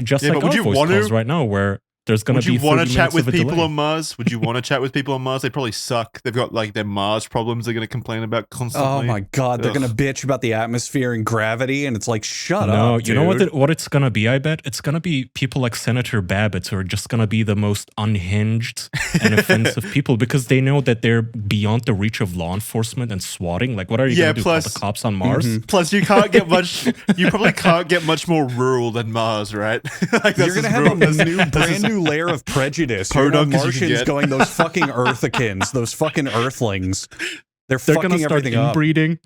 Just Yeah, like but would our you voice want calls to- right now, where there's gonna Would be you want to 30 chat minutes with of a people delay. on Mars? Would you want to chat with people on Mars? They probably suck. They've got like their Mars problems they're going to complain about constantly. Oh my god, they're Ugh. gonna bitch about the atmosphere and gravity, and it's like, shut No, up. you know what? dude. What it's gonna be? I bet it's gonna be people like Senator Babbitt who are just gonna be the most unhinged and offensive people because they know that they're beyond the reach of law enforcement and swatting. Like, what are you Yeah, gonna do? Call plus- the cops on Mars? Plus, you can't get much. You probably can't get much more rural than Mars, right? Like, You're gonna have a brand new layer of prejudice. You're gonna have Podunk as you can Martians get. going, those fucking Earthicans, those fucking Earthlings. They're They're fucking gonna start everything up. inbreeding.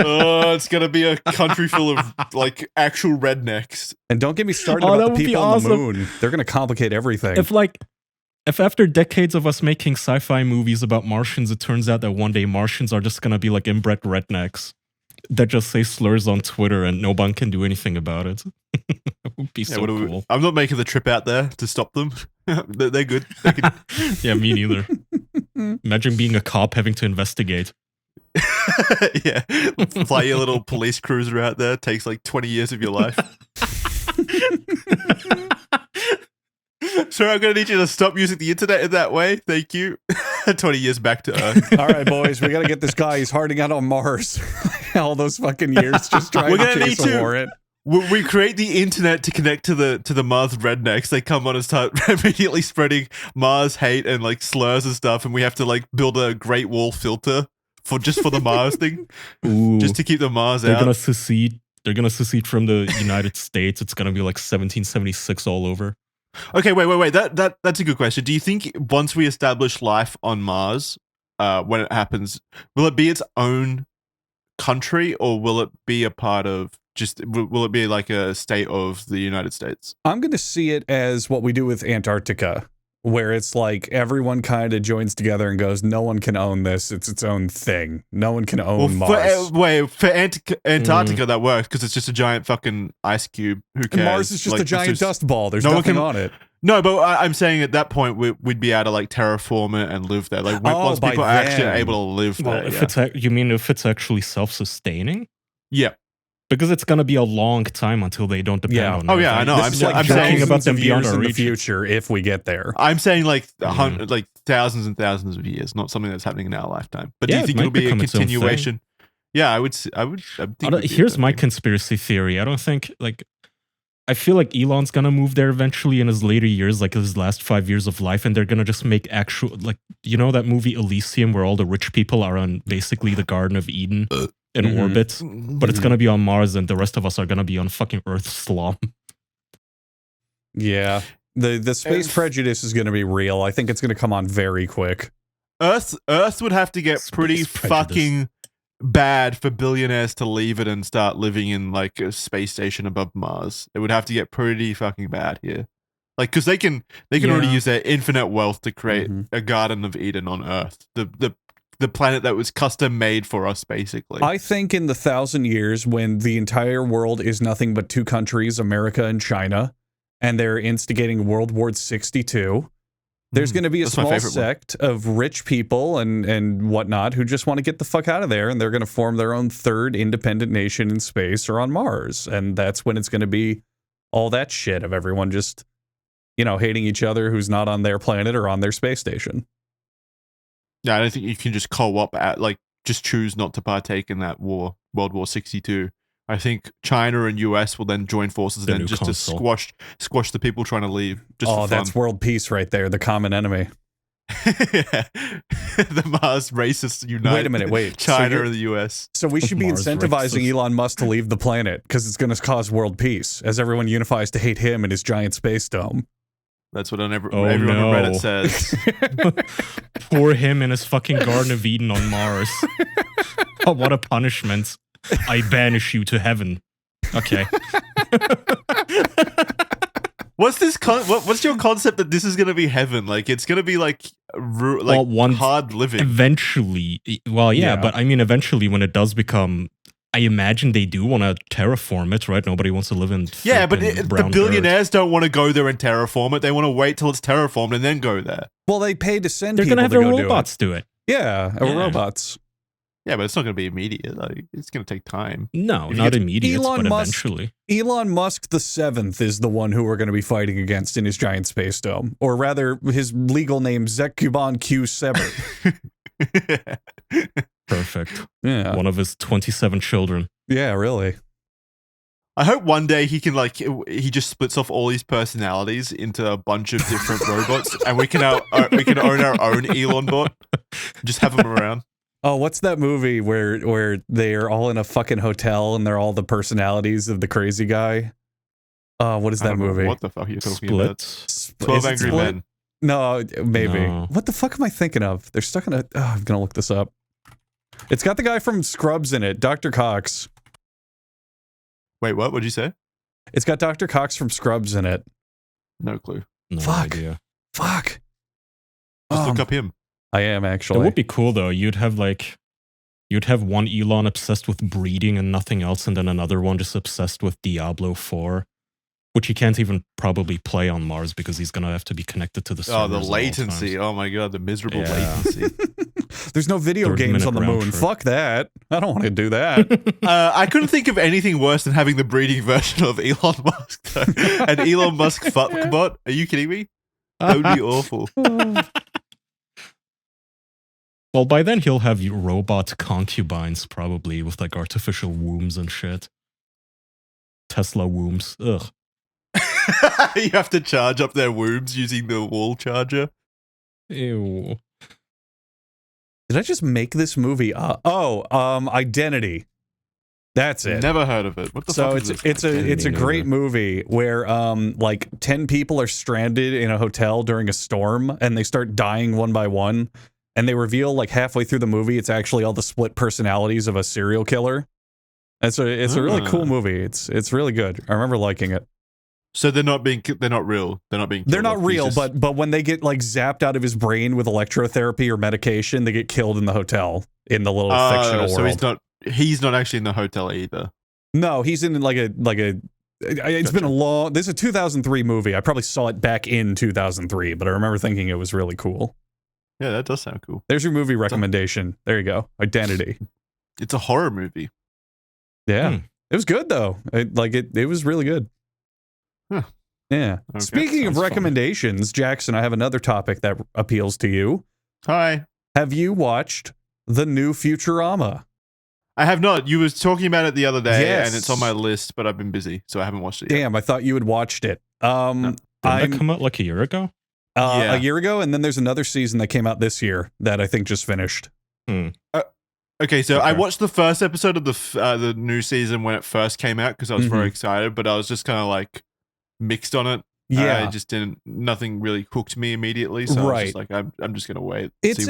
Oh, it's gonna be a country full of like actual rednecks. And don't get me started Oh, that about would the be people on the awesome. moon. They're gonna complicate everything. If after decades of us making sci-fi movies about Martians, it turns out that one day Martians are just gonna be like inbred rednecks that just say slurs on Twitter and no one can do anything about it. It would be Yeah, so what do we- cool. I'm not making the trip out there to stop them. They're good. They can, Yeah, me neither. Imagine being a cop having to investigate. yeah, fly your little police cruiser out there. Takes like 20 years of your life. Sir, I'm gonna need you to stop using the internet in that way. Thank you. 20 years back to Earth. All right, boys, we gotta get this guy. He's harding out on Mars. All those fucking years just trying We're to gonna chase need a to- warrant. We create the internet to connect to the Mars rednecks. They come on and start immediately spreading Mars hate and like slurs and stuff, and we have to like build a Great Wall filter for the Mars thing, Ooh, just to keep the Mars they're out. gonna secede. They're gonna secede from the United States. It's gonna be like 1776 all over. Okay, wait. That's a good question. Do you think once we establish life on Mars, when it happens, will it be its own country or will it be a part of will it be like a state of the United States? I'm gonna see it as what we do with Antarctica, where it's like everyone kind of joins together and goes, no one can own this. It's its own thing. No one can own Mars. For Antarctica that works because it's just a giant fucking ice cube. Who And cares? Mars is just Like, a giant it's just- dust ball. There's no one nothing can- on it. No, but I'm saying at that point we'd be able to like terraform it and live there. Like Oh, once by people are actually then. able to live Well, there. if Yeah. it's you mean if it's actually self-sustaining? Yeah. Because it's gonna be a long time until they don't depend Yeah. on. Oh, Earth. yeah, I know. This I'm is sa- like I'm saying thousands about them of beyond years our in the reach. future if we get there. I'm saying like Mhm. like thousands and thousands of years, not something that's happening in our lifetime. But do Yeah, you it think might it'll be a become its own thing. continuation? Yeah, I would. I think it would be Here's a my thing. conspiracy theory. I don't think like I feel like Elon's gonna move there eventually in his later years, like his last 5 years of life, and they're gonna just make actual like that movie Elysium where all the rich people are on basically the Garden of Eden in Mhm. orbit, but it's gonna be on Mars, and the rest of us are gonna be on fucking Earth slum. Yeah. The space If- prejudice is going to be real. I think it's going to come on very quick. Earth would have to get Space pretty prejudice. fucking bad for billionaires to leave it and start living in like a space station above Mars. It would have to get pretty fucking bad here. Like, because they can already Yeah. use their infinite wealth to create a Garden of Eden on Earth, the planet that was custom made for us, basically. I think in the 1,000 years when the entire world is nothing but two countries, America and China, and they're instigating World War 62, there's going to be a small sect of rich people and whatnot who just want to get the fuck out of there, and they're going to form their own third independent nation in space or on Mars. And that's when it's going to be all that shit of everyone just, hating each other who's not on their planet or on their space station. Yeah, I don't think you can just co-op just choose not to partake in that war, World War 62. I think China and US will then join forces and then just to squash the people trying to leave. Just for fun. That's world peace right there, the common enemy. The Mars racists unite. Wait a minute, wait. China and the US. So we should be Mars incentivizing racists. Elon Musk to leave the planet because it's going to cause world peace as everyone unifies to hate him and his giant space dome. That's what everyone on Reddit says. Pour him in his fucking Garden of Eden on Mars. Oh, what a punishment. I banish you to heaven. Okay. What's your concept that this is going to be heaven? Like, it's going to be hard living. Eventually. Well, yeah, but I mean, eventually when it does become... I imagine they do want to terraform it, right? Nobody wants to live in but the billionaires don't want to go there and terraform it. They want to wait till it's terraformed and then go there. Well, they pay to send They're people going to have their robots do do it. Yeah, robots. Yeah, but it's not going to be immediate. Like, it's going to take time. No, not immediate, but Musk, eventually. Elon Musk the 7th is the one who we're going to be fighting against in his giant space dome. Or rather, his legal name, Zekuban Q7. Perfect. Yeah. One of his 27 children. Yeah, really. I hope one day he can he just splits off all his personalities into a bunch of different robots, and we can own our own Elon bot. Just have him around. Oh, what's that movie where they're all in a fucking hotel and they're all the personalities of the crazy guy? What is that movie? What the fuck are you talking Split? about? 12 Angry Men. No, maybe. No. What the fuck am I thinking of? They're stuck in a... Oh, I'm gonna look this up. It's got the guy from Scrubs in it, Dr. Cox. Wait, what? What'd you say? It's got Dr. Cox from Scrubs in it. No clue. No Fuck. idea. Fuck. Just look up him. I am, actually. It would be cool, though. You'd have one Elon obsessed with breeding and nothing else, and then another one just obsessed with Diablo 4, which he can't even probably play on Mars because he's going to have to be connected to the servers. Oh, the latency. Oh my god, the miserable latency. There's no video games on the moon. trip. Fuck that. I don't want to do that. I couldn't think of anything worse than having the breeding version of Elon Musk. Though. An Elon Musk fuckbot. Are you kidding me? That would be awful. Well, by then he'll have robot concubines probably with like artificial wombs and shit. Tesla wombs. Ugh. You have to charge up their wombs using the wall charger. Ew. Did I just make this movie up? Identity. That's it. Never heard of it. What the fuck is this? It's a great movie where 10 people are stranded in a hotel during a storm and they start dying one by one, and they reveal like halfway through the movie it's actually all the split personalities of a serial killer. And so it's a really cool movie. It's really good. I remember liking it. So they're not real. They're not real, but when they get like zapped out of his brain with electrotherapy or medication, they get killed in the hotel in the little fictional world. So he's not actually in the hotel either. No, he's in like a it's been a long, this is a 2003 movie. I probably saw it back in 2003, but I remember thinking it was really cool. Yeah, that does sound cool. There's your movie recommendation. There you go. Identity. It's a horror movie. Yeah. It was good though. It was really good. Huh. Yeah. Okay, Speaking of sounds recommendations, Jackson, I have another topic that appeals to you. Hi. Have you watched the new Futurama? I have not. You was talking about it the other day, Yes. and it's on my list, but I've been busy, so I haven't watched it yet. Damn, I thought you had watched it. Didn't that come out like a year ago? A year ago, and then there's another season that came out this year that I think just finished. Okay, so I watched the first episode of the new season when it first came out because I was very excited, but I was just kind of like mixed on it. Yeah, I just nothing really hooked me immediately, so I was just like, I'm just gonna wait. It's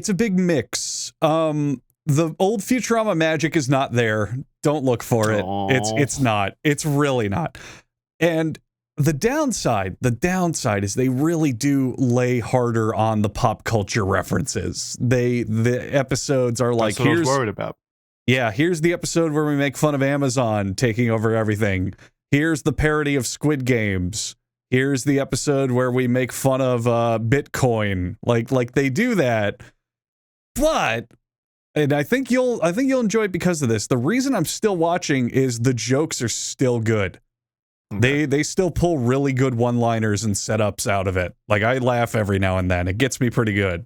a big mix. The old Futurama magic is not there. Don't look for it. Aww. It's not. It's really not. And The downside is they really do lay harder on the pop culture references. The episodes are like, That's what I was worried about. Yeah, here's the episode where we make fun of Amazon taking over everything. Here's the parody of Squid Games. Here's the episode where we make fun of Bitcoin. Like they do that. But, and I think you'll enjoy it because of this. The reason I'm still watching is the jokes are still good. Okay. They still pull really good one-liners and setups out of it. Like, I laugh every now and then. It gets me pretty good.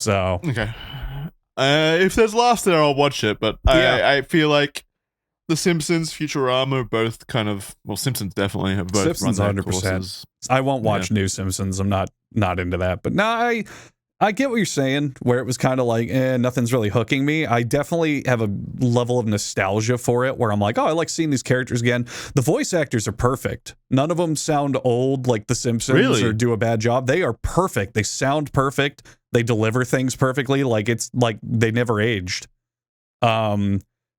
So. Okay. If there's laughs there, I'll watch it. But I feel like The Simpsons, Futurama are both kind of, well, Simpsons definitely have both Simpsons run their 100%. courses. I won't watch new Simpsons. I'm not into that. But no, I get what you're saying, where it was kind of like, nothing's really hooking me. I definitely have a level of nostalgia for it, where I'm like, oh, I like seeing these characters again. The voice actors are perfect. None of them sound old like The Simpsons or do a bad job. They are perfect. They sound perfect. They deliver things perfectly. Like, it's like they never aged.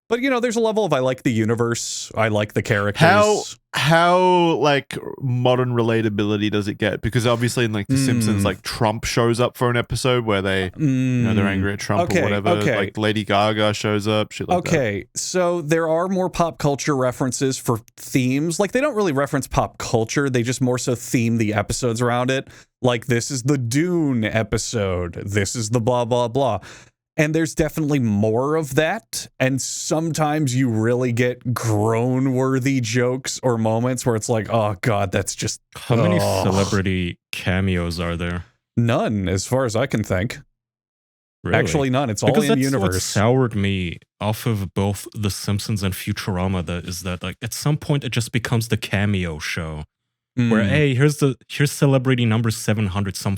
But, you know, there's a level of I like the universe. I like the characters. How like modern relatability does it get? Because obviously in like The Simpsons, like Trump shows up for an episode where they, you know, they're angry at Trump or whatever. Like Lady Gaga shows up. Shit like that. So there are more pop culture references for themes. Like, they don't really reference pop culture. They just more so theme the episodes around it. Like, this is the Dune episode. This is the blah, blah, blah. And there's definitely more of that. And sometimes you really get groan-worthy jokes or moments where it's like, oh, God, that's just... How many celebrity cameos are there? None, as far as I can think. Really? Actually, none. It's all in universe. What soured me off of both The Simpsons and Futurama is that, like, at some point it just becomes the cameo show. Where, hey, here's celebrity number 700, some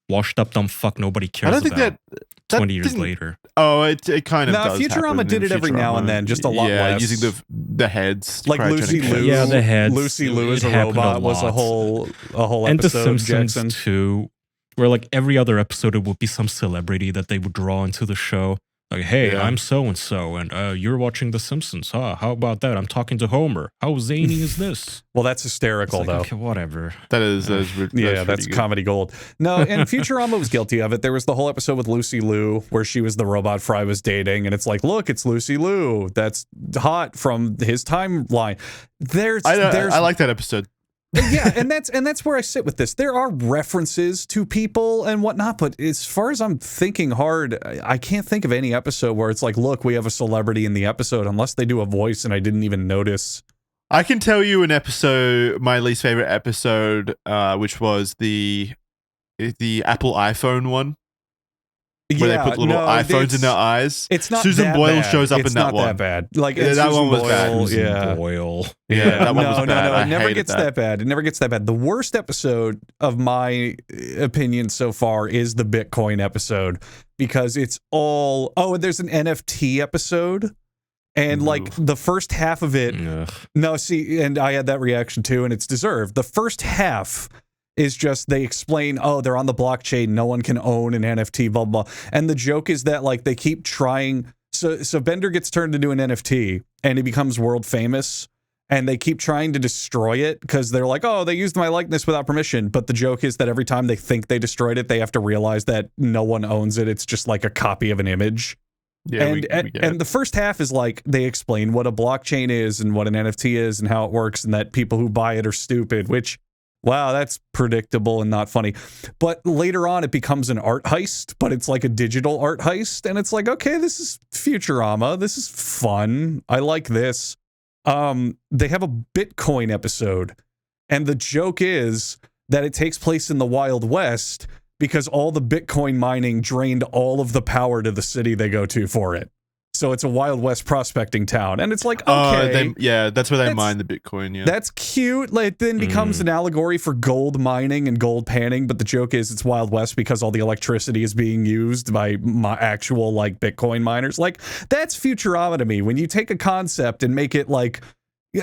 washed up dumb fuck nobody cares about. I don't think that 20 years later. Oh, it kind of does Futurama did it every now and then, just a lot less. Using the heads. Like Lucy Liu. Yeah, the heads. Lucy Liu as a robot was a whole episode. And The Simpsons too, where like every other episode it would be some celebrity that they would draw into the show. Like, hey, I'm so-and-so, and you're watching The Simpsons. Huh? How about that? I'm talking to Homer. How zany is this? Well, that's hysterical, though. Okay, whatever. That's comedy gold. No, and Futurama was guilty of it. There was the whole episode with Lucy Liu, where she was the robot Fry was dating, and it's like, look, it's Lucy Liu. That's hot from his timeline. I like that episode. Yeah, and that's where I sit with this. There are references to people and whatnot, but as far as I'm thinking hard, I can't think of any episode where it's like, look, we have a celebrity in the episode, unless they do a voice and I didn't even notice. I can tell you an episode, my least favorite episode, which was the Apple iPhone one. Where they put little iPhones in their eyes. It's not Susan that Boyle bad. shows up it's in that one. It's not that bad. Like, that Susan one was Boyle, bad. Susan Boyle. Yeah, that one was bad. No, it never gets that bad. It never gets that bad. The worst episode of my opinion so far is the Bitcoin episode, because it's all... Oh, and there's an NFT episode. And like the first half of it... No, see, and I had that reaction too, and it's deserved. The first half... is just they explain, oh, they're on the blockchain, no one can own an NFT, blah, blah, blah. And the joke is that, like, they keep trying. So Bender gets turned into an NFT, and he becomes world famous, and they keep trying to destroy it because they're like, oh, they used my likeness without permission. But the joke is that every time they think they destroyed it, they have to realize that no one owns it. It's just like a copy of an image. Yeah, and the first half is like they explain what a blockchain is and what an NFT is and how it works, and that people who buy it are stupid, which... Wow, that's predictable and not funny. But later on, it becomes an art heist, but it's like a digital art heist. And it's like, okay, this is Futurama. This is fun. I like this. They have a Bitcoin episode. And the joke is that it takes place in the Wild West because all the Bitcoin mining drained all of the power to the city they go to for it. So it's a Wild West prospecting town. And it's like, okay. That's where they mine the Bitcoin, yeah. That's cute. Like, it then becomes an allegory for gold mining and gold panning, but the joke is it's Wild West because all the electricity is being used by actual, like, Bitcoin miners. Like, that's Futurama to me. When you take a concept and make it, like,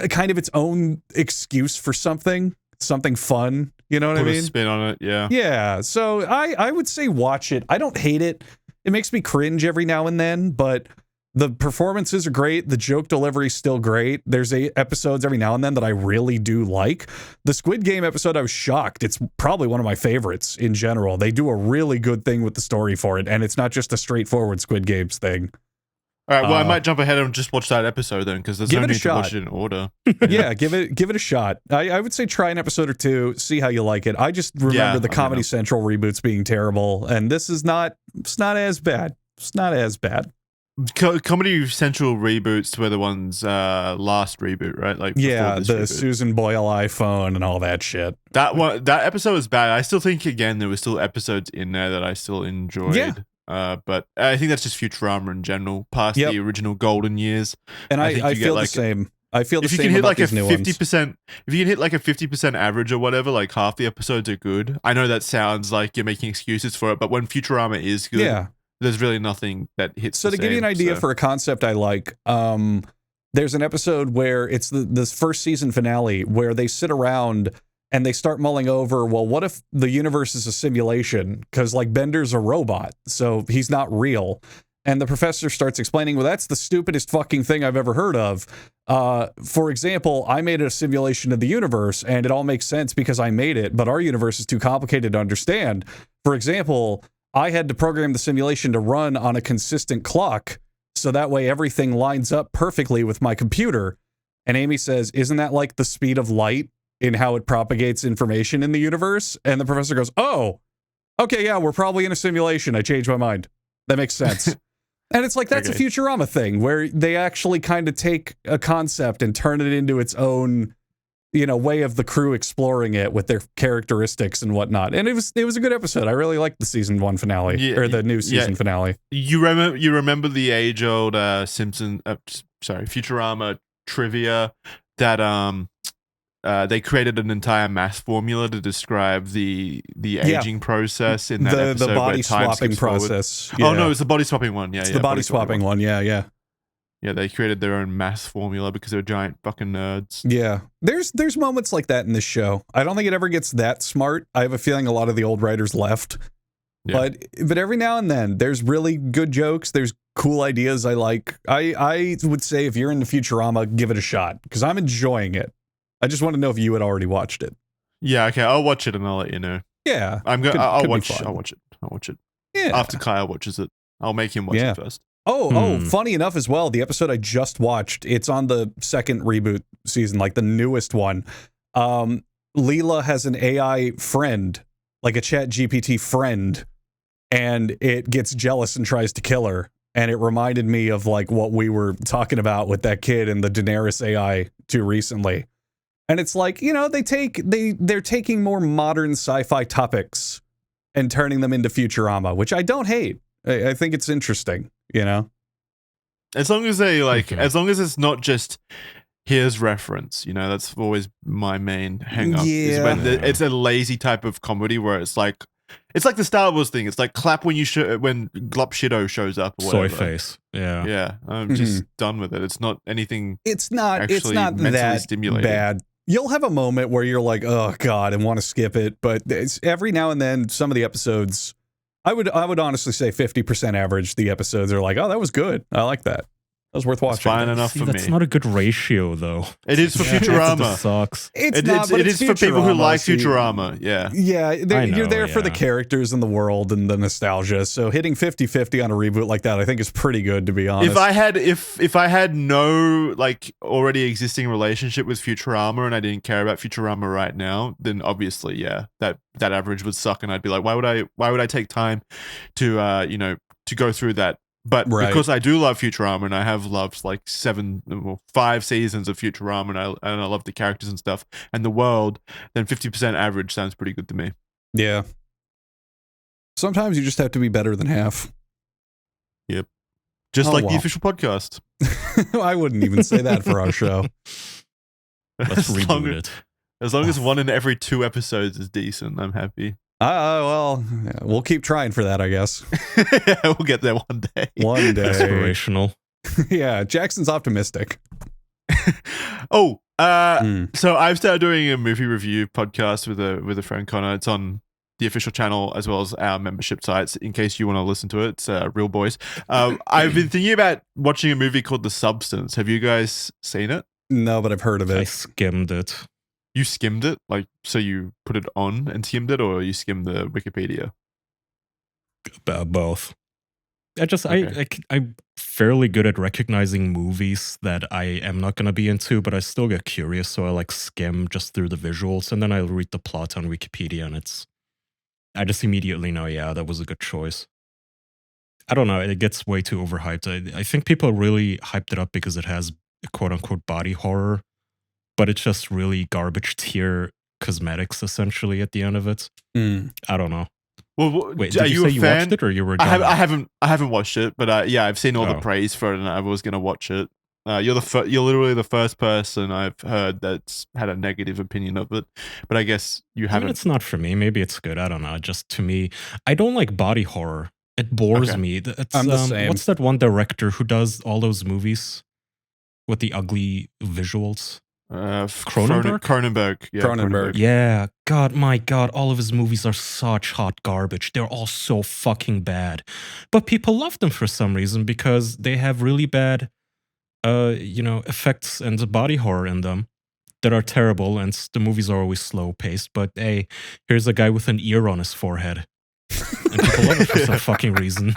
kind of its own excuse for something fun. You know what I mean? Put a spin on it, yeah. Yeah, so I would say watch it. I don't hate it. It makes me cringe every now and then, but... The performances are great. The joke delivery's still great. There's episodes every now and then that I really do like. The Squid Game episode, I was shocked. It's probably one of my favorites in general. They do a really good thing with the story for it, and it's not just a straightforward Squid Games thing. All right, well, I might jump ahead and just watch that episode then, because there's no need to watch it in order. Yeah, give it a shot. I would say try an episode or two, see how you like it. I just remember the Comedy Central reboots being terrible, and this is it's not as bad. It's not as bad. Comedy Central reboots were the ones last reboot, right? Like the reboot. Susan Boyle iPhone and all that shit. That episode was bad. I still think again there were still episodes in there that I still enjoyed. Yeah. But I think that's just Futurama in general, past the original golden years. And I feel the same. I feel the same. If you can hit like a 50%, if you can hit like a 50% average or whatever, like half the episodes are good. I know that sounds like you're making excuses for it, but when Futurama is good, there's really nothing that hits. So to give you an idea for a concept I like, there's an episode where it's this first season finale where they sit around and they start mulling over, well, what if the universe is a simulation? Because, like, Bender's a robot, so he's not real. And the professor starts explaining, well, that's the stupidest fucking thing I've ever heard of. For example, I made a simulation of the universe, and it all makes sense because I made it, but our universe is too complicated to understand. For example, I had to program the simulation to run on a consistent clock, so that way everything lines up perfectly with my computer. And Amy says, isn't that like the speed of light in how it propagates information in the universe? And the professor goes, oh, okay, yeah, we're probably in a simulation. I changed my mind. That makes sense. And it's like, that's a Futurama thing where they actually kind of take a concept and turn it into its own, way of the crew exploring it with their characteristics and whatnot. And it was a good episode. I really liked the season 1 finale or the new season finale. You remember the age-old Futurama trivia that they created an entire math formula to describe the aging process in that episode. The body swapping process. Yeah. Oh no, it's the body swapping one. Yeah, it's the body swapping one. Yeah. Yeah, they created their own math formula because they're giant fucking nerds. Yeah. There's moments like that in this show. I don't think it ever gets that smart. I have a feeling a lot of the old writers left. Yeah. But every now and then there's really good jokes. There's cool ideas I like. I would say if you're into Futurama, give it a shot because I'm enjoying it. I just want to know if you had already watched it. Yeah, okay, I'll watch it and I'll let you know. Yeah, I'll watch it. Yeah, after Kyle watches it, I'll make him watch it first. Funny enough as well, the episode I just watched, it's on the second reboot season, like the newest one. Leela has an AI friend, like a Chat GPT friend, and it gets jealous and tries to kill her. And it reminded me of like what we were talking about with that kid and the Daenerys AI too recently. And it's like, they're taking more modern sci-fi topics and turning them into Futurama, which I don't hate. I think it's interesting, As long as they as long as it's not just here's reference, that's always my main hang up. Yeah. Is when it's a lazy type of comedy where it's like the Star Wars thing. It's like clap when when Glop Shido shows up or whatever. Soy face. Yeah. Yeah. I'm just done with it. It's not anything. It's not mentally that stimulating. Bad. You'll have a moment where you're like, oh God, and want to skip it. But it's every now and then some of the episodes, I would honestly say 50% average. The episodes are like, oh, that was good. I like that. That was worth watching. It's fine enough for me. That's not a good ratio, though. It is for Futurama. It sucks. It is for people who like Futurama. Yeah. Yeah. You're there for the characters and the world and the nostalgia. So hitting 50-50 on a reboot like that, I think is pretty good, to be honest. If I had no already existing relationship with Futurama and I didn't care about Futurama right now, then obviously, that average would suck, and I'd be like, why would I take time to to go through that? But because I do love Futurama and I have loved 5 seasons of Futurama and I love the characters and stuff and the world, then 50% average sounds pretty good to me. Yeah. Sometimes you just have to be better than half. Yep. Just the official podcast. I wouldn't even say that for our show. Let's reboot it. As long as 1 in every 2 episodes is decent, I'm happy. We'll keep trying for that, I guess. We'll get there one day. One day. Aspirational. Yeah, Jackson's optimistic. So I've started doing a movie review podcast with a friend, Connor. It's on the official channel as well as our membership sites in case you want to listen to it. It's Real Boys. I've been thinking about watching a movie called The Substance. Have you guys seen it? No, but I've heard of I it. skimmed it. You skimmed it? Like, so you put it on and skimmed it, or you skimmed the Wikipedia? Both. I'm fairly good at recognizing movies that I am not going to be into, but I still get curious, so I like skim just through the visuals, and then I read the plot on Wikipedia, and I just immediately know, yeah, that was a good choice. I don't know, it gets way too overhyped. I think people really hyped it up because it has quote-unquote body horror, but it's just really garbage tier cosmetics, essentially, at the end of it. I don't know. Well, wait, did you say you watched it, or you were? I haven't watched it, but yeah, I've seen all the praise for it, and I was gonna watch it. You're literally the first person I've heard that's had a negative opinion of it, but I guess you haven't. I mean, it's not for me. Maybe it's good. I don't know. Just to me, I don't like body horror. It bores me. I'm the same. What's that one director who does all those movies with the ugly visuals? Cronenberg? Cronenberg. Yeah, Cronenberg. Yeah. God, my God, all of his movies are such hot garbage. They're all so fucking bad. But people love them for some reason because they have really bad, effects and body horror in them that are terrible, and the movies are always slow paced. But hey, here's a guy with an ear on his forehead. And people love it for some fucking reason.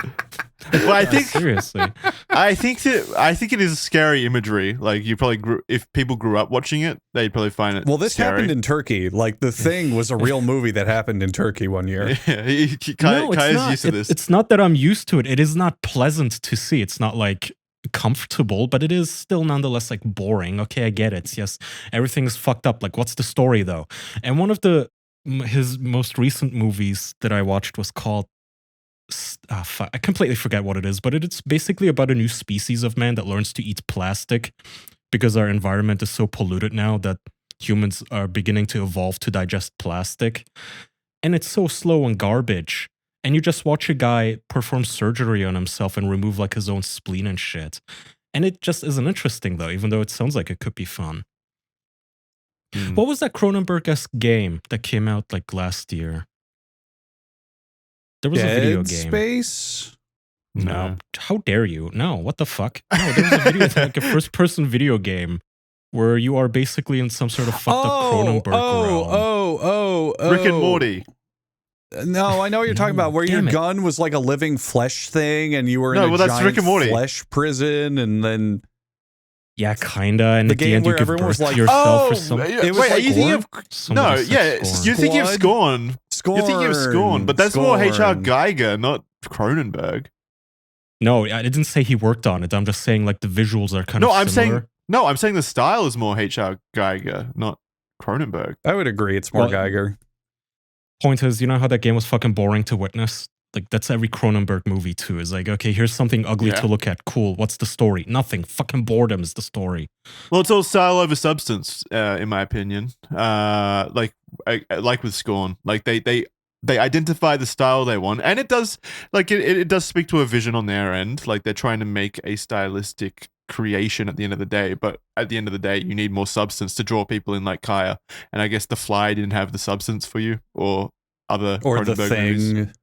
Well, I think seriously, I think it is scary imagery. Like you probably if people grew up watching it, they'd probably find it. Well, this scary. happened in Turkey. Like The Thing was a real movie that happened in Turkey one year. Yeah, Kai is used to this. It's not that I'm used to it. It is not pleasant to see. It's not like comfortable, but it is still nonetheless like boring. Okay, I get it. Yes, everything is fucked up. Like, what's the story though? And one of his most recent movies that I watched was called I completely forget what it is, but it's basically about a new species of man that learns to eat plastic because our environment is so polluted now that humans are beginning to evolve to digest plastic. And it's so slow and garbage. And you just watch a guy perform surgery on himself and remove like his own spleen and shit. And it just isn't interesting though, even though it sounds like it could be fun. What was that Cronenberg-esque game that came out like last year? There was a video game. Space? No. How dare you? No, what the fuck? No, there was a video, like a first-person video game where you are basically in some sort of fucked up Cronenberg realm. Rick and Morty. No, I know what you're talking about, where your gun was like a living flesh thing and you were in a giant Rick and Morty. Flesh prison, and then... Yeah, kinda. And the at game the end, where you give everyone birth was like, to yourself or something. something. Wait, are you thinking of... No, yeah, you're thinking of Scorn. You're thinking of Scorn, but that's more H.R. Geiger, not Cronenberg. No, I didn't say he worked on it. I'm just saying like the visuals are kind of similar. I'm saying the style is more H.R. Geiger, not Cronenberg. I would agree it's more Geiger. Point is, you know how that game was fucking boring to witness? Like, that's every Cronenberg movie too. Is like, okay, here's something ugly to look at. Cool. What's the story? Nothing. Fucking boredom is the story. Well, it's all style over substance, in my opinion. Like with Scorn, like they identify the style they want, and it does it does speak to a vision on their end. Like they're trying to make a stylistic creation at the end of the day, but at the end of the day, you need more substance to draw people in, like Kaya. And I guess The Fly didn't have the substance for you, or other or The Thing. Movies.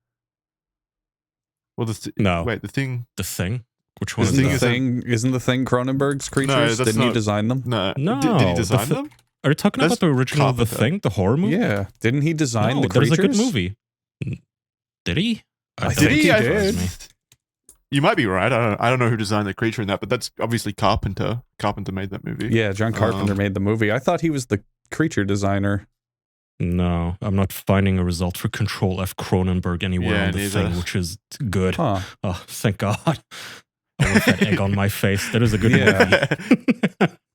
Well, no. Wait, The Thing. The Thing? Which one isn't The Thing? Isn't The Thing Cronenberg's creatures? No, didn't he design them? No. Did he design them? Are you talking about the original The Thing, the horror movie? Yeah. Didn't he design the creatures? That was a good movie. Did he? I think he did. You might be right. I don't know who designed the creature in that, but that's obviously Carpenter. Carpenter made that movie. Yeah, John Carpenter made the movie. I thought he was the creature designer. No, I'm not finding a result for Control F Cronenberg anywhere on The Thing, which is good. Huh. Oh, thank God. I want that egg on my face. That is a good movie.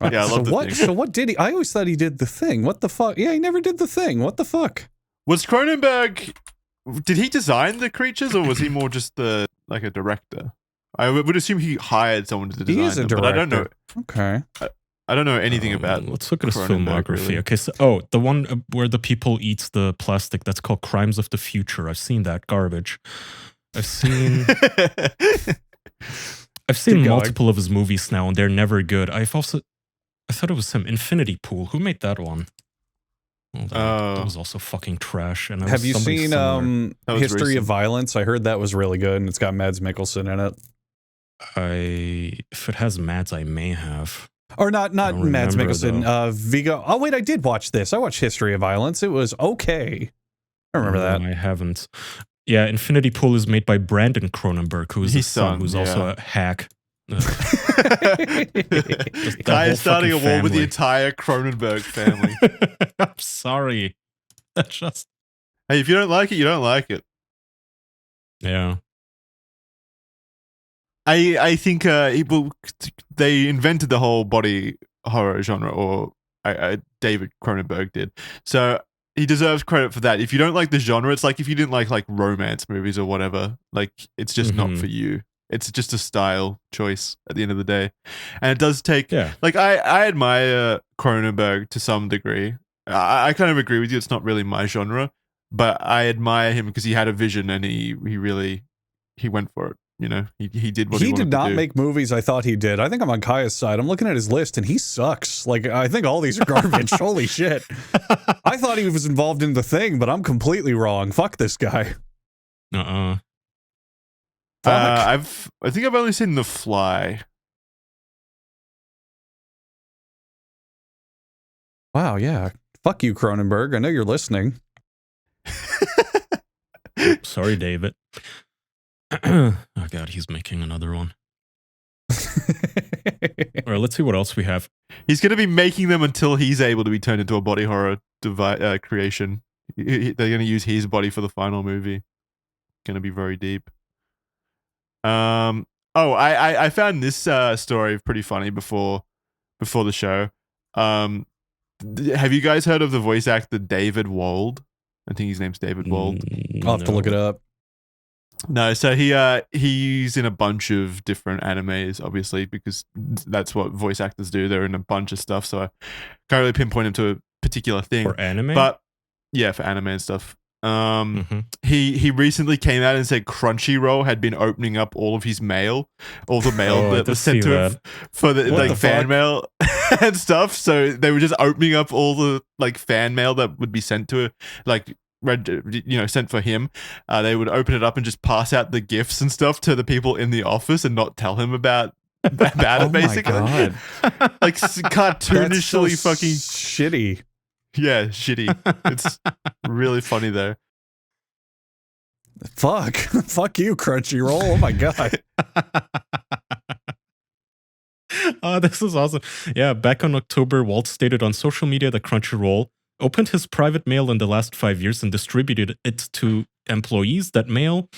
Yeah, I love The Thing. So what did he? I always thought he did The Thing. What the fuck? Yeah, he never did The Thing. What the fuck? Was Cronenberg... Did he design the creatures, or was he more just a director? I would assume he hired someone to design He is a them, director. but I don't know. Okay. I don't know anything about. Let's look at his Cronenberg, filmography. really. Okay, so the one where the people eat the plastic, that's called Crimes of the Future. I've seen that garbage. I've seen multiple of his movies now, and they're never good. I thought it was some Infinity Pool. Who made that one? That was also fucking trash. And have you seen History recent. of Violence? I heard that was really good, and it's got Mads Mikkelsen in it. If it has Mads, I may have. Or not Mads remember, Mikkelsen. Vigo. Oh wait, I did watch this. I watched History of Violence. It was okay. I remember that. I haven't. Yeah, Infinity Pool is made by Brandon Cronenberg, who is his son, who's also a hack. Guy is starting a war with the entire Cronenberg family. I'm sorry. That's just. Hey, if you don't like it, you don't like it. Yeah. I think they invented the whole body horror genre, or David Cronenberg did. So he deserves credit for that. If you don't like the genre, it's like if you didn't like romance movies or whatever. Like it's just not for you. It's just a style choice at the end of the day, and it does take. Yeah. Like I admire Cronenberg to some degree. I kind of agree with you. It's not really my genre, but I admire him because he had a vision and he went for it. You know, he did what he wanted to do. He did not make movies I thought he did. I think I'm on Kaya's side. I'm looking at his list and he sucks. Like, I think all these are garbage. Holy shit. I thought he was involved in The Thing, but I'm completely wrong. Fuck this guy. I think I've only seen The Fly. Wow, yeah. Fuck you, Cronenberg. I know you're listening. Sorry, David. Oh god, he's making another one. All right, let's see what else we have. He's going to be making them until he's able to be turned into a body horror creation. They're going to use his body for the final movie. Going to be very deep. I found this story pretty funny before the show. Have you guys heard of the voice actor David Wald? I think his name's David Wald. I'll have to look it up. No, so he's in a bunch of different animes, obviously, because that's what voice actors do. They're in a bunch of stuff, so I can't really pinpoint him to a particular thing. For anime? But yeah, for anime and stuff. He recently came out and said Crunchyroll had been opening up all of his mail, all the mail that was sent to him for the fan mail and stuff. So they were just opening up all the like fan mail that would be sent to sent for him. They would open it up and just pass out the gifts and stuff to the people in the office and not tell him about it, basically. My God. Like cartoonishly so fucking shitty. Yeah, shitty. It's really funny though. Fuck you, Crunchyroll. Oh my god. Oh, this is awesome. Yeah, back on October, Walt stated on social media that Crunchyroll opened his private mail in the last 5 years and distributed it to employees. That mail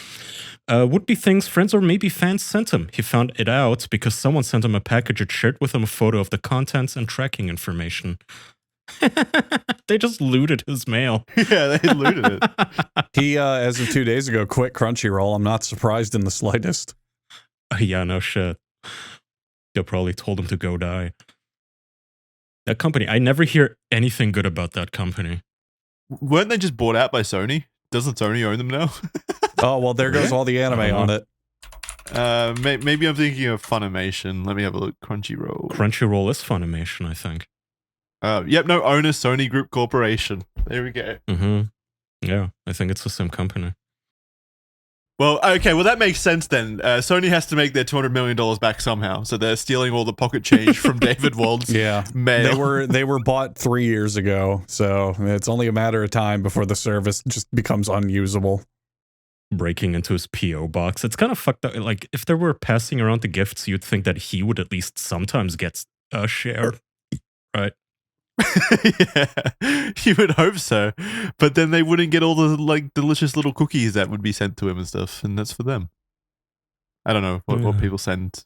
would be things friends or maybe fans sent him. He found it out because someone sent him a package and shared with him a photo of the contents and tracking information. They just looted his mail. Yeah, they looted it. He, as of 2 days ago, quit Crunchyroll. I'm not surprised in the slightest. Yeah, no shit. They probably told him to go die. That company, I never hear anything good about that company. Weren't they just bought out by Sony? Doesn't Sony own them now? Oh, well, there goes all the anime on it. Maybe I'm thinking of Funimation. Let me have a look. Crunchyroll. Crunchyroll is Funimation, I think. Yep, no, owner Sony Group Corporation. There we go. Yeah, I think it's the same company. Well, okay, well that makes sense then. Sony has to make their $200 million back somehow, so they're stealing all the pocket change from David Wald's mail. They were bought 3 years ago, so it's only a matter of time before the service just becomes unusable. Breaking into his P.O. box. It's kind of fucked up. Like, if they were passing around the gifts, you'd think that he would at least sometimes get a share, right? Yeah, you would hope so, but then they wouldn't get all the like delicious little cookies that would be sent to him and stuff, and that's for them. I don't know what people send.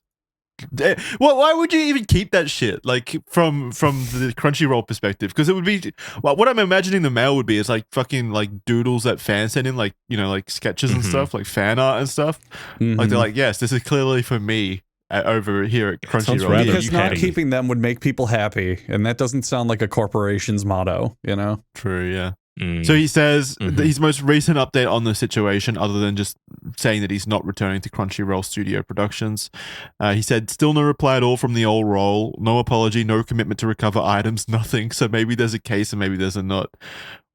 Well, why would you even keep that shit? Like from the Crunchyroll perspective, because it would be what I'm imagining the mail would be is like fucking like doodles that fans send in, like like sketches and stuff, like fan art and stuff. Like they're like, yes, this is clearly for me. Over here at Crunchyroll. Because not keeping them would make people happy, and that doesn't sound like a corporation's motto, you know? True, yeah. So he says his most recent update on the situation, other than just saying that he's not returning to Crunchyroll Studio Productions, he said, still no reply at all from the old role, no apology, no commitment to recover items, nothing. So maybe there's a case and maybe there's a not.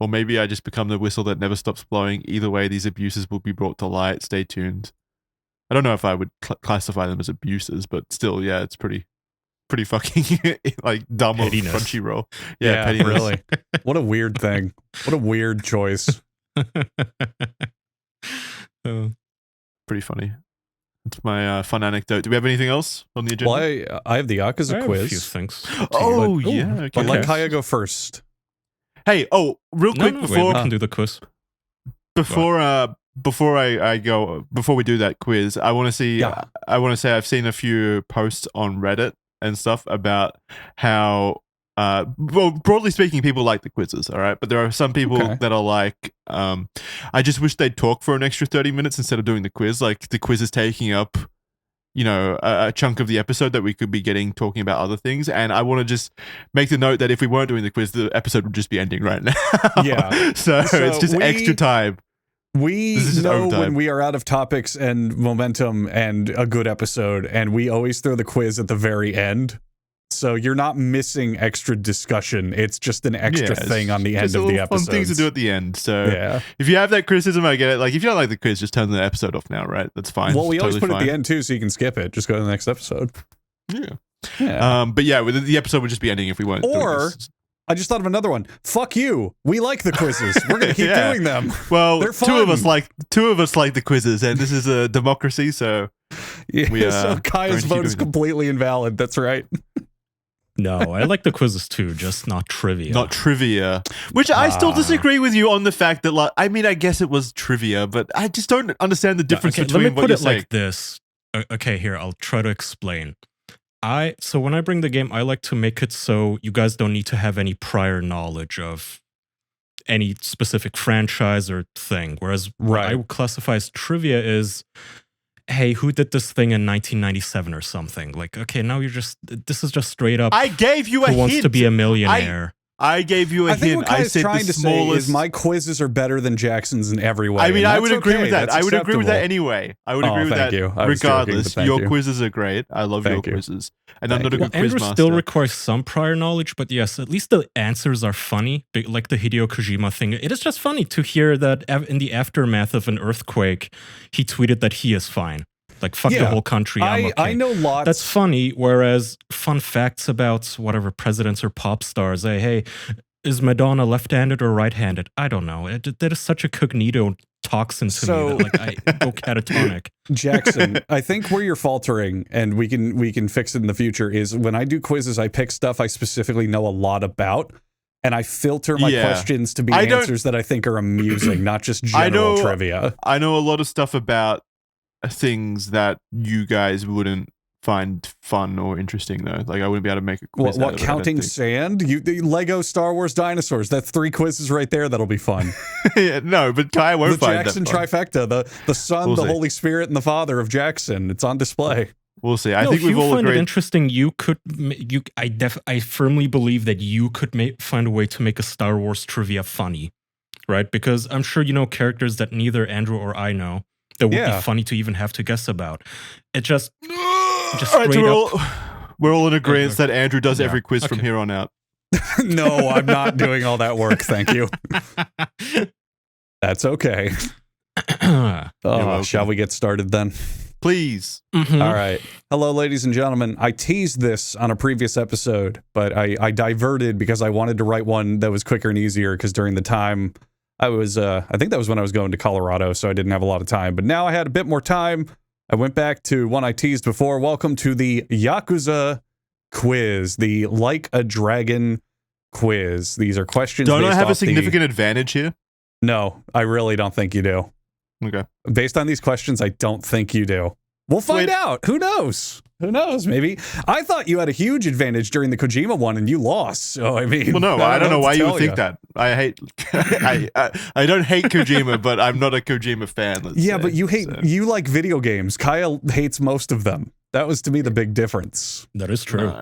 Or maybe I just become the whistle that never stops blowing. Either way, these abuses will be brought to light. Stay tuned. I don't know if I would classify them as abuses, but still, yeah, it's pretty fucking like dumb of Crunchyroll. Yeah, pettiness. Really. What a weird thing. What a weird choice. Pretty funny. It's my fun anecdote. Do we have anything else on the agenda? Well, I have the Yakuza quiz. A few things. Oh, yeah. Okay. But let Kaya go first. Hey, real quick before we can do the quiz. Before I go, before we do that quiz, I want to see. Yeah. I want to say I've seen a few posts on Reddit and stuff about how, well, broadly speaking, people like the quizzes, all right? But there are some people that are like, I just wish they'd talk for an extra 30 minutes instead of doing the quiz. Like, the quiz is taking up, a chunk of the episode that we could be talking about other things. And I want to just make the note that if we weren't doing the quiz, the episode would just be ending right now. Yeah. So it's just extra time. We know when we are out of topics and momentum and a good episode, and we always throw the quiz at the very end. So you're not missing extra discussion. It's just an extra thing on the end of the episode. Fun things to do at the end. So if you have that criticism, I get it. Like, if you don't like the quiz, just turn the episode off now, right? That's fine. Well, we always put it at the end too, so you can skip it. Just go to the next episode. Yeah. But yeah, the episode would just be ending if we weren't doing this. I just thought of another one. Fuck you. We like the quizzes. We're gonna keep doing them. Well, they're fun. two of us like the quizzes, and this is a democracy, so so Kaya's vote is completely invalid. That's right. No, I like the quizzes too, just not trivia. Not trivia. Which I still disagree with you on the fact that, like, I mean, I guess it was trivia, but I just don't understand the difference between what you're saying. Let me put it like this. Okay, here, I'll try to explain. So when I bring the game, I like to make it so you guys don't need to have any prior knowledge of any specific franchise or thing. Whereas what I would classify as trivia is, hey, who did this thing in 1997 or something? Like, okay, now this is just straight up. I gave you a hint. Who wants to be a millionaire? I gave you a hint. I think what Kaya's said trying to say is my quizzes are better than Jackson's in every way. I mean, I would agree with that. I would agree with that anyway. I would agree with that. Regardless, your quizzes are great. I love your quizzes. And I'm not a good quiz Andrew master. still requires some prior knowledge, but yes, at least the answers are funny. Like the Hideo Kojima thing. It is just funny to hear that in the aftermath of an earthquake, he tweeted that he is fine. Like, fuck the whole country. I'm okay. I know lots. That's funny. Whereas fun facts about whatever presidents or pop stars, hey, is Madonna left-handed or right-handed? I don't know. That is such a cognito toxin to me that, like, I go catatonic. Jackson, I think where you're faltering, and we can fix it in the future, is when I do quizzes, I pick stuff I specifically know a lot about, and I filter my questions to be answers that I think are amusing, not just general trivia. I know a lot of stuff about things that you guys wouldn't find fun or interesting, though. Like, I wouldn't be able to make a quiz. What counting sand? The Lego Star Wars dinosaurs. That's 3 quizzes right there. That'll be fun. No, but Kai won't find that Jackson trifecta. The Son, the Holy Spirit, and the Father of Jackson. It's on display. We'll see. I think we've all agreed. If you find it interesting, I firmly believe that you could find a way to make a Star Wars trivia funny, right? Because I'm sure you know characters that neither Andrew or I know that would be funny to even have to guess about. It just straight up. We're all in agreement that Andrew does every quiz from here on out. No, I'm not doing all that work. Thank you. That's okay. Shall we get started then? Please. Mm-hmm. All right. Hello, ladies and gentlemen. I teased this on a previous episode, but I diverted because I wanted to write one that was quicker and easier, because during the time I think that was when I was going to Colorado, so I didn't have a lot of time. But now I had a bit more time. I went back to one I teased before. Welcome to the Yakuza quiz, the Like a Dragon quiz. These are questions. Don't I have a significant advantage here? No, I really don't think you do. Okay. Based on these questions, I don't think you do. We'll find out. Who knows? Who knows? Maybe. I thought you had a huge advantage during the Kojima one and you lost. So, I mean. Well, no, I don't know why you would think that. I hate. I don't hate Kojima, but I'm not a Kojima fan. But you like video games. Kyle hates most of them. That was to me the big difference. That is true.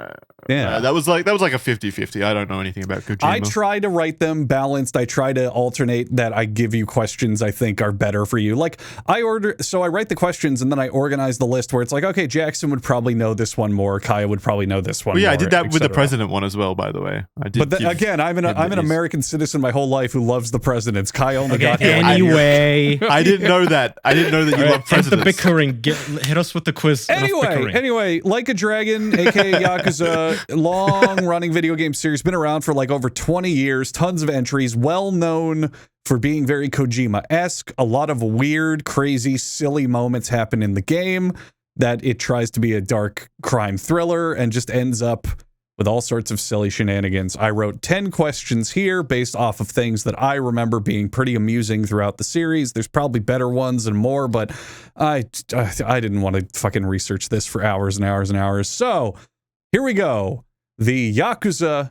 Yeah. That was like a 50-50. I don't know anything about Kojima. I try to write them balanced. I try to alternate that I give you questions I think are better for you. Like I write the questions and then I organize the list where it's like, okay, Jackson would probably know this one more. Kaya would probably know this one more. I did that with the president one as well, by the way. I did. But again, I'm an American citizen my whole life who loves the presidents. Kaya only got here. Anyway. I didn't know that. I didn't know that you love presidents. End the bickering. Hit us with the quiz. Anyway, Like a Dragon, aka Yakuza, long-running video game series, been around for like over 20 years, tons of entries, well known for being very Kojima-esque. A lot of weird, crazy, silly moments happen in the game that it tries to be a dark crime thriller and just ends up with all sorts of silly shenanigans. I wrote 10 questions here based off of things that I remember being pretty amusing throughout the series. There's probably better ones and more, but I didn't want to fucking research this for hours and hours and hours. So here we go. The Yakuza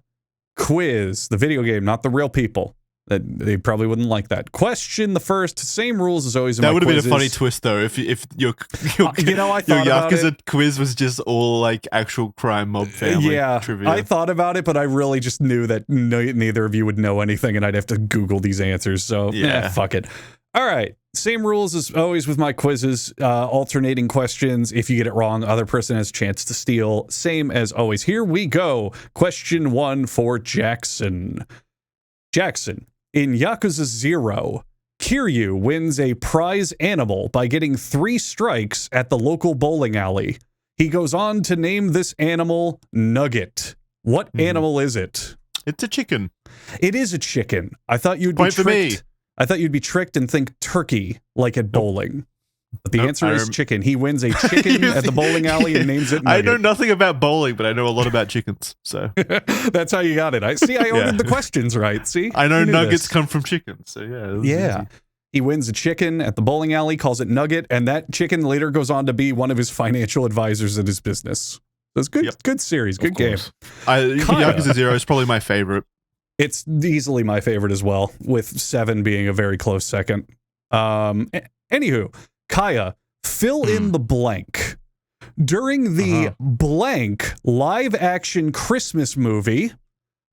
quiz, the video game, not the real people. They probably wouldn't like that. Question the first, same rules as always in that my quizzes. That would have been a funny twist, though, if your I thought about Yakuza it. quiz was just all like actual crime mob family trivia. I thought about it, but I really just knew that neither of you would know anything, and I'd have to Google these answers. So fuck it. All right, same rules as always with my quizzes. Alternating questions. If you get it wrong, other person has a chance to steal. Same as always. Here we go. Question 1 for Jackson. Jackson. In Yakuza 0, Kiryu wins a prize animal by getting 3 strikes at the local bowling alley. He goes on to name this animal Nugget. What animal is it? It's a chicken. It is a chicken. I thought you'd be Point for me. I thought you'd be tricked and think turkey, like at bowling. But the answer is chicken. He wins a chicken at the bowling alley and names it Nugget. I know nothing about bowling, but I know a lot about chickens. So that's how you got it. I ordered the questions right. See, I know nuggets come from chickens. So yeah. Easy. He wins a chicken at the bowling alley, calls it Nugget, and that chicken later goes on to be one of his financial advisors in his business. So it's good. Good series. Good game. Yakuza 0 is probably my favorite. It's easily my favorite as well, with 7 being a very close second. Anywho. Kaya, fill in the blank. During the blank live-action Christmas movie,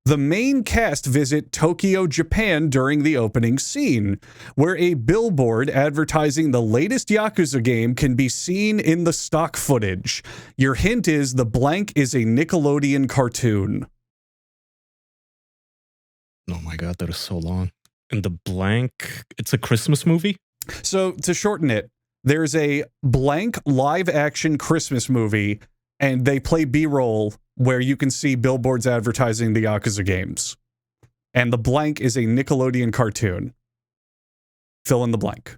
the main cast visit Tokyo, Japan during the opening scene, where a billboard advertising the latest Yakuza game can be seen in the stock footage. Your hint is the blank is a Nickelodeon cartoon. Oh my god, that is so long. And the blank, it's a Christmas movie? So, to shorten it, there's a blank live-action Christmas movie, and they play B-roll where you can see billboards advertising the Yakuza games. And the blank is a Nickelodeon cartoon. Fill in the blank.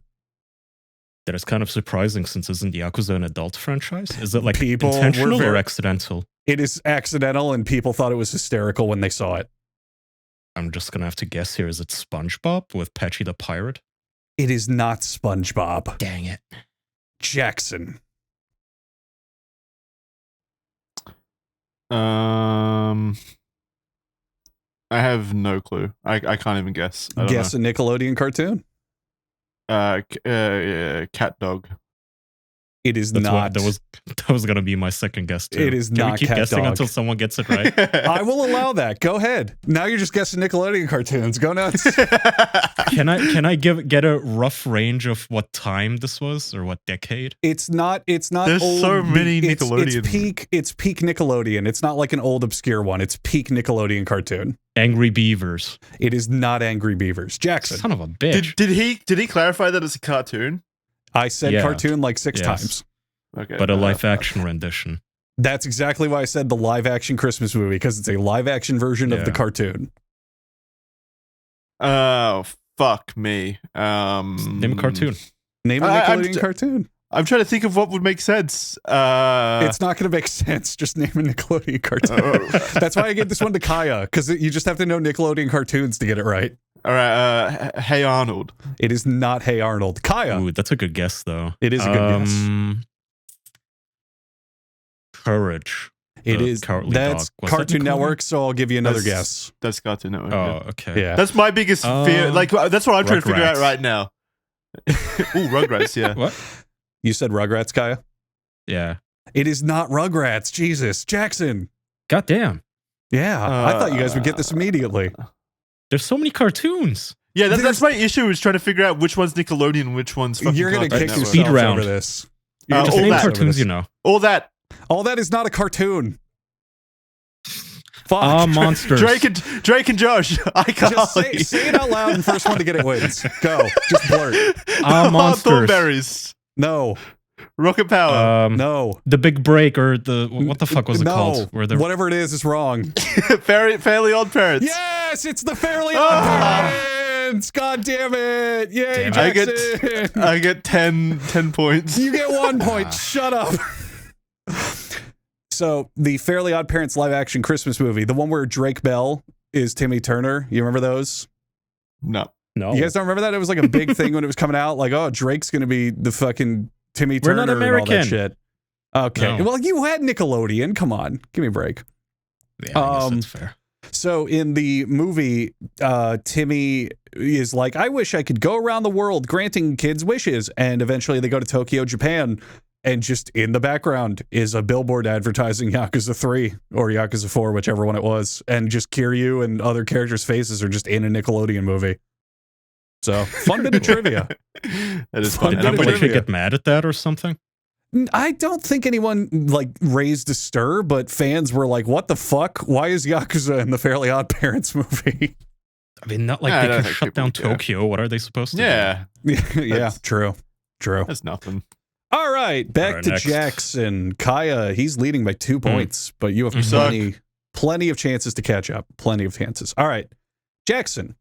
That is kind of surprising, since isn't Yakuza an adult franchise? Is it like intentional or accidental? It is accidental, and people thought it was hysterical when they saw it. I'm just gonna have to guess here. Is it SpongeBob with Patchy the Pirate? It is not SpongeBob. Dang it. Jackson. I have no clue. I can't even guess. Guess a Nickelodeon cartoon? Cat Dog. It is not. That was going to be my second guess too. It is not. Can we keep Cat guessing Dog until someone gets it right? I will allow that. Go ahead. Now you're just guessing Nickelodeon cartoons. Go nuts. Can I get a rough range of what time this was or what decade? It's not. There's old, so many Nickelodeon. It's peak Nickelodeon. It's not like an old obscure one. It's peak Nickelodeon cartoon. Angry Beavers. It is not Angry Beavers. Jackson. Son of a bitch. Did he clarify that it's a cartoon? I said cartoon like 6 times. Okay, but a live-action rendition. That's exactly why I said the live-action Christmas movie, because it's a live-action version of the cartoon. Oh, fuck me. Name a cartoon. Name a Nickelodeon cartoon. I'm trying to think of what would make sense. It's not going to make sense. Just name a Nickelodeon cartoon. That's why I gave this one to Kaya, because you just have to know Nickelodeon cartoons to get it right. All right, Hey Arnold. It is not Hey Arnold. Kaya. Ooh, that's a good guess, though. It is a good guess. Courage. It is. That's Cartoon Network, so I'll give you another guess. That's Cartoon Network. Oh, okay. Yeah. That's my biggest fear. Like, that's what I'm trying to figure out right now. Ooh, Rugrats, yeah. What? You said Rugrats, Kaya? Yeah. It is not Rugrats. Jesus. Jackson. Goddamn. Yeah. I thought you guys would get this immediately. There's so many cartoons. Yeah, that's my issue, is trying to figure out which one's Nickelodeon, which one's fucking You're going to Cartoon kick Network. yourself Speed round. over this. Just all name that. cartoons, you know. All that. All that is not a cartoon. Fuck. Monsters. Drake and Josh. Just say it out loud, and first one to get it wins. Go. Just blurt. Monsters. Thornberries. No. Rocket Power. No. The Big Break, or what the fuck was it No. called? Whatever it is wrong. Fairly Odd Parents. Yes, it's the Fairly Odd Parents. God damn it. Yay, Damn Jackson. I get 10 points. You get 1 point. Shut up. So, the Fairly Odd Parents live action Christmas movie, the one where Drake Bell is Timmy Turner. You remember those? No. You guys don't remember that? It was like a big thing when it was coming out. Like, oh, Drake's going to be the fucking Timmy We're Turner not and all American. that shit. Okay. No. Well, you had Nickelodeon. Come on. Give me a break. Yeah, I guess that's fair. So in the movie, Timmy is like, I wish I could go around the world granting kids wishes. And eventually they go to Tokyo, Japan. And just in the background is a billboard advertising Yakuza 3 or Yakuza 4, whichever one it was. And just Kiryu and other characters' faces are just in a Nickelodeon movie. So, fun bit of trivia. That is Fun fun. Did bit of anybody trivia. get mad at that or something? I don't think anyone raised a stir, but fans were like, what the fuck? Why is Yakuza in the Fairly Odd Parents movie? I mean, not like Yeah, I they don't can think shut people down care. Tokyo. What are they supposed to do? Yeah. Yeah, true. That's nothing. All right, back All right, to next. Jackson. Kaya, he's leading by 2 points, but you have You suck. plenty of chances to catch up. Plenty of chances. All right, Jackson.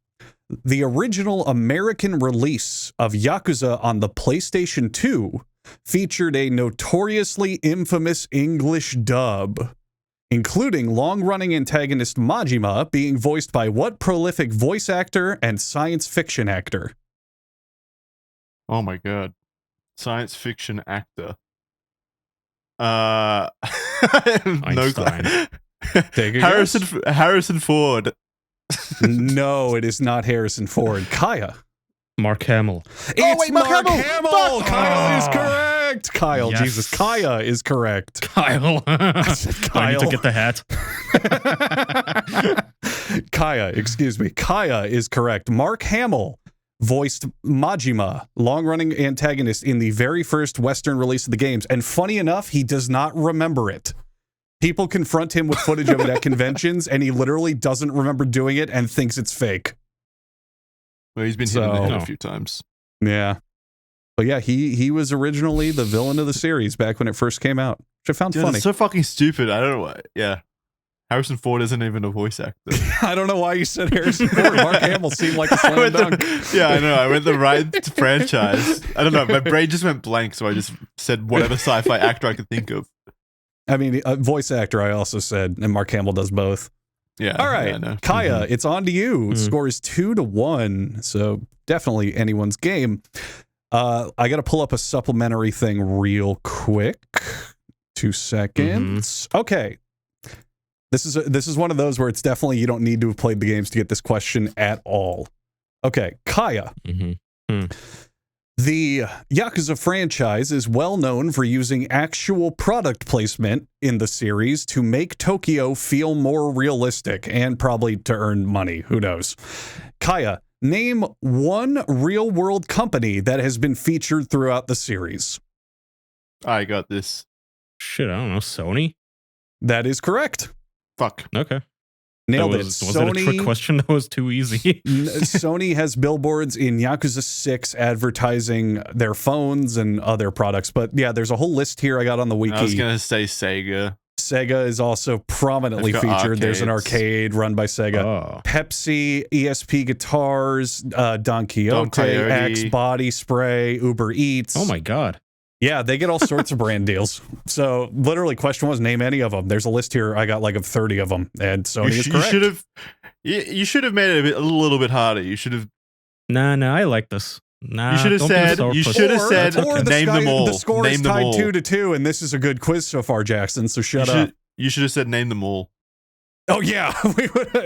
The original American release of Yakuza on the PlayStation 2 featured a notoriously infamous English dub, including long-running antagonist Majima being voiced by what prolific voice actor and science fiction actor? Oh my god. Science fiction actor. No Einstein. Take a guess. Harrison Ford. No, it is not Harrison Ford. Kaya. Mark Hamill. It's wait, Mark Hamill! Fuck! Kyle is Oh. correct. Kyle, Yes. Jesus, Kaya is correct. Kyle. I said need Kyle. to get the hat. Kaya, excuse me. Kaya is correct. Mark Hamill voiced Majima, long-running antagonist in the very first Western release of the games. And funny enough, he does not remember it. People confront him with footage of it at conventions, and he literally doesn't remember doing it and thinks it's fake. Well, he's been hit in the head So- a few times. Yeah. But yeah, he was originally the villain of the series back when it first came out, which I found Dude, funny. it's so fucking stupid. I don't know why. Yeah. Harrison Ford isn't even a voice actor. I don't know why you said Harrison Ford. Mark Hamill seemed like a I slam went dunk. yeah, I know. I went the right franchise. I don't know. My brain just went blank, so I just said whatever sci-fi actor I could think of. I mean, a voice actor, I also said, and Mark Hamill does both. Yeah. All right, yeah, I know. Kaya, it's on to you. Mhm. Score is 2-1, so definitely anyone's game. I got to pull up a supplementary thing real quick. 2 seconds. Okay. This is one of those where it's definitely you don't need to have played the games to get this question at all. Okay, Kaya. The Yakuza franchise is well known for using actual product placement in the series to make Tokyo feel more realistic and probably to earn money. Who knows? Kaya, name one real-world company that has been featured throughout the series. I got this. Shit, I don't know. Sony? That is correct. Fuck. Okay. Nailed Was it. it a trick question that was too easy? Sony has billboards in Yakuza 6 advertising their phones and other products. But yeah, there's a whole list here I got on the wiki. I was gonna say Sega. Sega is also prominently They've got featured. There's an arcades. arcade run by Sega. Oh. Pepsi, ESP Guitars, Don Quixote, Coyote. Axe Body Spray, Uber Eats. Oh my god. Yeah, they get all sorts of brand deals. So literally, question was name any of them. There's a list here. I got like of 30 of them, and Sony is correct. You should have made it a little bit harder. You should have. Nah, I like this. Nah, You should have don't be said- sourpuss. you should have said, Or name them all. The score is Name them tied all. 2-2, and this is a good quiz so far, Jackson. So shut up. You should have said name them all. Oh yeah,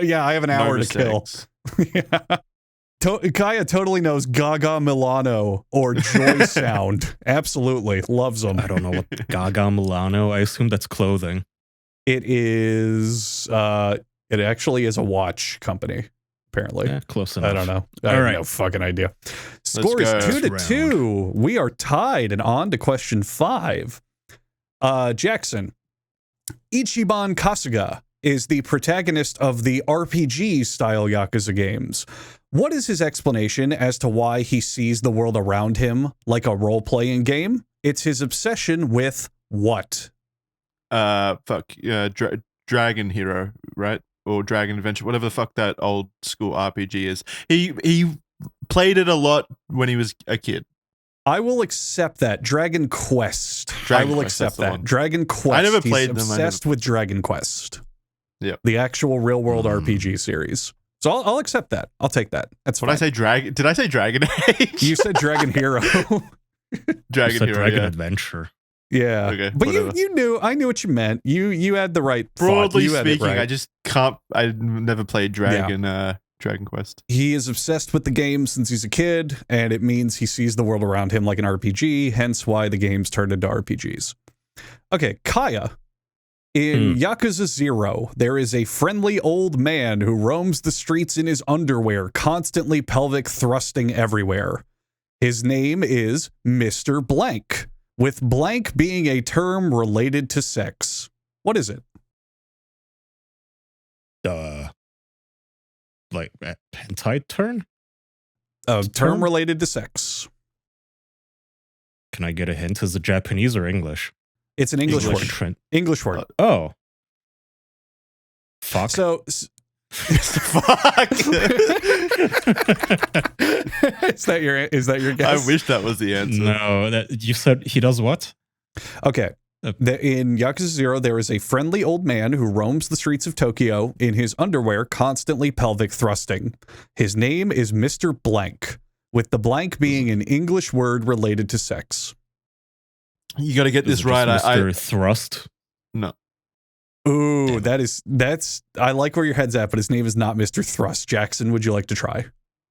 yeah. I have an No hour to kill. mistakes. Yeah. Kaya totally knows Gaga Milano or Joy Sound. Absolutely. Loves them. I don't know what Gaga Milano. I assume that's clothing. It is, it actually is a watch company, apparently. Yeah, close enough. I don't know. I have no fucking idea. Score is 2-2. We are tied and on to question 5. Jackson. Ichiban Kasuga is the protagonist of the RPG-style Yakuza games. What is his explanation as to why he sees the world around him like a role-playing game? It's his obsession with what? Dragon Hero, right? Or Dragon Adventure, whatever the fuck that old school RPG is. He played it a lot when he was a kid. I will accept that. Dragon Quest. I will accept that. Dragon Quest. I never played them. He's obsessed with Dragon Quest. Yeah. The actual real-world RPG series. So I'll accept that. I'll take that. That's fine. Did I say Dragon Age? You said Dragon Hero. Dragon Hero, Dragon Adventure. Yeah. Okay, but whatever. you knew, I knew what you meant. You had the right Broadly thought. speaking, right. I just can't. I never played Dragon Quest. He is obsessed with the game since he's a kid, and it means he sees the world around him like an RPG, hence why the games turned into RPGs. Okay, Kaya. In Yakuza 0, there is a friendly old man who roams the streets in his underwear, constantly pelvic thrusting everywhere. His name is Mr. Blank, with blank being a term related to sex. What is it? Like hentai turn? A term related to sex. Can I get a hint? Is it Japanese or English? It's an English word. English word. Oh. Fuck. So, Fuck. is that your guess? I wish that was the answer. No, you said he does what? Okay. In Yakuza 0, there is a friendly old man who roams the streets of Tokyo in his underwear, constantly pelvic thrusting. His name is Mr. Blank, with the blank being an English word related to sex. You got to get this right. Mr. Thrust? No. Ooh, that's. I like where your head's at, but his name is not Mr. Thrust. Jackson, would you like to try?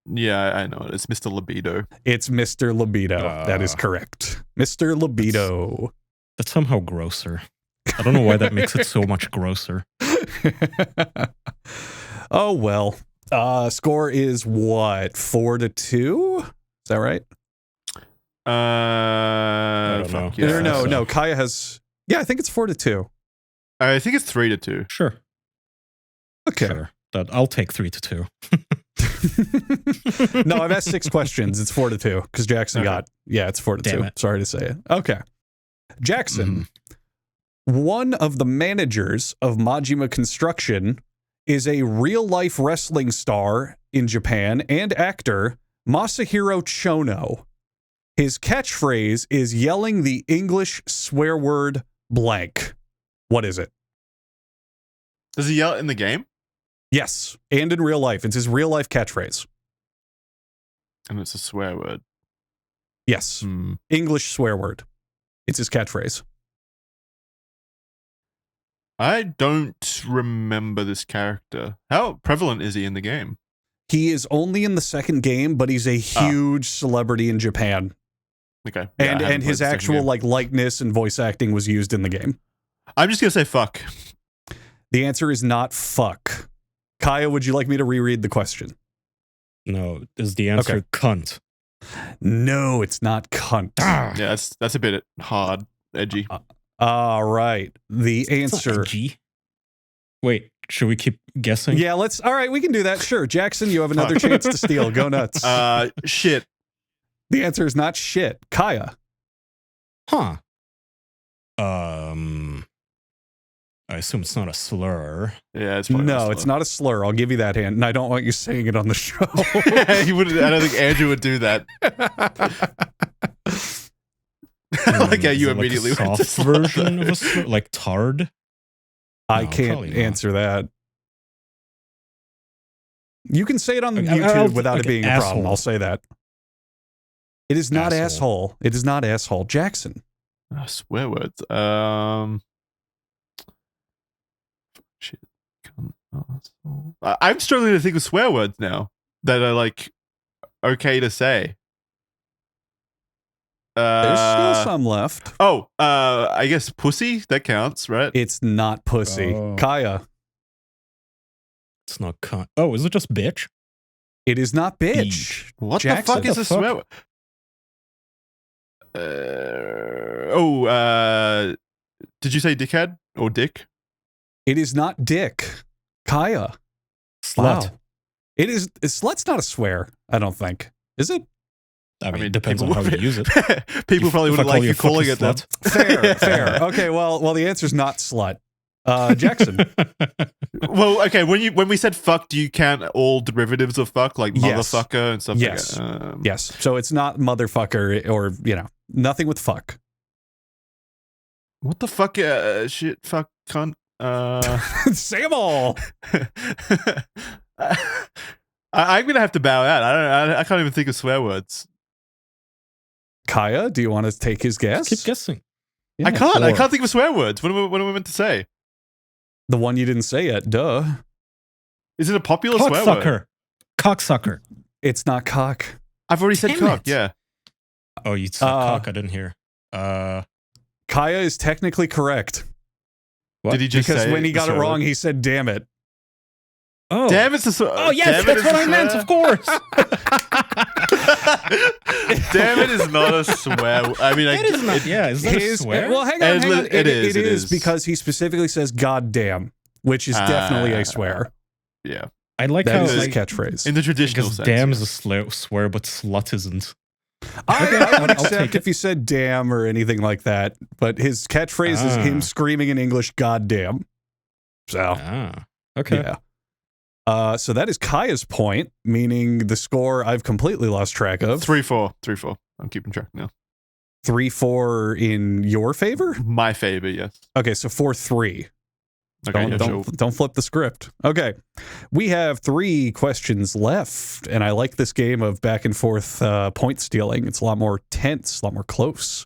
Yeah, I know it. It's Mr. Libido. It's Mr. Libido. That is correct. Mr. Libido. That's somehow grosser. I don't know why that makes it so much grosser. Oh, well. Score is what? 4-2? Is that right? I don't know. Yeah, No. Kaya has. Yeah, I think it's 4-2. I think it's 3-2. Sure. Okay. Sure. I'll take 3-2. No, I've asked 6 questions. It's 4-2 because Jackson got. Yeah, it's 4-2. Sorry to say it. Okay. Jackson, one of the managers of Majima Construction, is a real-life wrestling star in Japan and actor Masahiro Chono. His catchphrase is yelling the English swear word blank. What is it? Does he yell it in the game? Yes, and in real life. It's his real-life catchphrase. And it's a swear word. Yes. English swear word. It's his catchphrase. I don't remember this character. How prevalent is he in the game? He is only in the second game, but he's a huge celebrity in Japan. Okay. Yeah, and his actual likeness and voice acting was used in the game. I'm just going to say fuck. The answer is not fuck. Kaya, would you like me to reread the question? No, is the answer cunt? No, it's not cunt. Yeah, that's a bit hard, edgy. All right. The answer. Edgy. Wait, should we keep guessing? Yeah, let's. All right, we can do that. Sure. Jackson, you have another chance to steal. Go nuts. Shit. The answer is not shit. Kaya. Huh. I assume it's not a slur. Yeah, it's probably no, it's not a slur. I'll give you that hint, and I don't want you saying it on the show. He wouldn't. I don't think Andrew would do that. You immediately like a went to soft version of a slur, like tard. I can't answer that. You can say it on YouTube without it being a problem. I'll say that. It is not asshole. It is not asshole. Jackson. Swear words. Shit. I'm struggling to think of swear words now that are like okay to say? There's still some left. Oh, I guess pussy, that counts, right? It's not pussy. Oh. Kaya. It's not cunt. Oh, is it just bitch? It is not bitch. What Jackson. the fuck is a swear? Did you say dickhead or dick? It is not dick. Kaya. Slut. Wow. It is. Slut's not a swear, I don't think. Is it? I mean, it depends on how you use it. People probably If wouldn't I call like you you a calling fucking it that. Fair, fair. Okay, well, the answer's not slut. Jackson. Well, okay. When we said fuck, do you count all derivatives of fuck, like Yes. motherfucker and stuff Yes. like that? Yes. So it's not motherfucker or, nothing with fuck. What the fuck? Shit, fuck, cunt. Say them all. I'm gonna have to bow out. I can't even think of swear words. Kaya, do you want to take his guess? Keep guessing. Yeah. I can't think of swear words. What am I meant to say? The one you didn't say yet. Duh. Is it a popular swear word? Cocksucker. It's not cock. I've already said Damn cock. it. Yeah. Oh, you said cock. I didn't hear. Kaya is technically correct. What? Did he just Because say when he the got it swear wrong, word? he said, damn it. Oh. Damn, it's a swear. Oh, yes, that's what I meant, of course. Damn it is not a swear. I mean, It is not. Yeah, is that a swear? Well, hang on. It is because he specifically says goddamn, which is definitely a swear. Yeah. I like That how is his like, catchphrase. In the traditional because sense. damn yeah. is a swear, but slut isn't. I would I'll take accept it. if you said damn or anything like that, but his catchphrase is him screaming in English, goddamn. So, Okay. yeah. So that is Kaya's point, meaning the score I've completely lost track of. 3-4. 3-4. I'm keeping track now. 3-4 in your favor? My favor, yes. Okay, so 4-3. Okay, Don't flip the script. Okay. We have 3 questions left, and I like this game of back and forth point stealing. It's a lot more tense, a lot more close.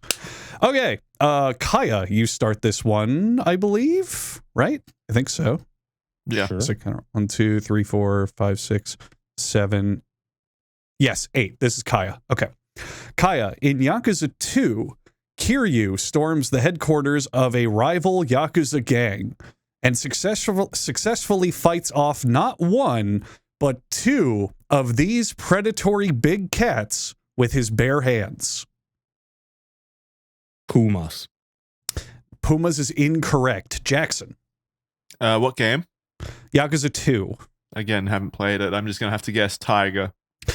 Okay. Kaya, you start this one, I believe, right? I think so. Yeah. Sure. So kind of 1, 2, 3, 4, 5, 6, 7. Yes, 8. This is Kaya. Okay. Kaya, in Yakuza 2, Kiryu storms the headquarters of a rival Yakuza gang and successfully fights off not 1, but 2 of these predatory big cats with his bare hands. Pumas. Pumas is incorrect. Jackson. What game? Yakuza 2. Again, haven't played it. I'm just going to have to guess Tiger.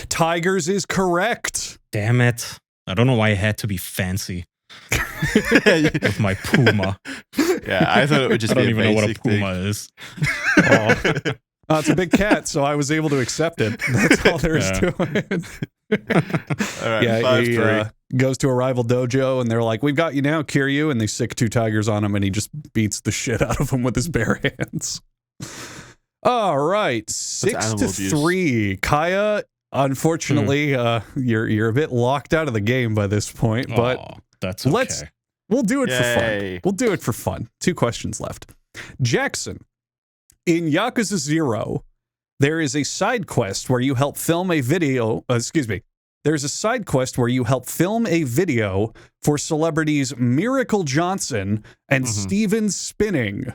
Tigers is correct. Damn it. I don't know why I had to be fancy with my puma. Yeah, I thought it would just I don't be even know what a basic puma thing. is. It's a big cat, so I was able to accept it. That's all there is to it. All right, Yeah, 5-3. he goes to a rival dojo, and they're like, "We've got you now, Kiryu," and they sick 2 tigers on him, and he just beats the shit out of them with his bare hands. All right, 6-3. Kaya, unfortunately, you're a bit locked out of the game by this point, but that's okay. We'll do it for Yay. fun. We'll do it for fun. 2 questions left. Jackson, in Yakuza 0, there is a side quest where you help film a video. There's a side quest where you help film a video for celebrities Miracle Johnson and Steven Spinning.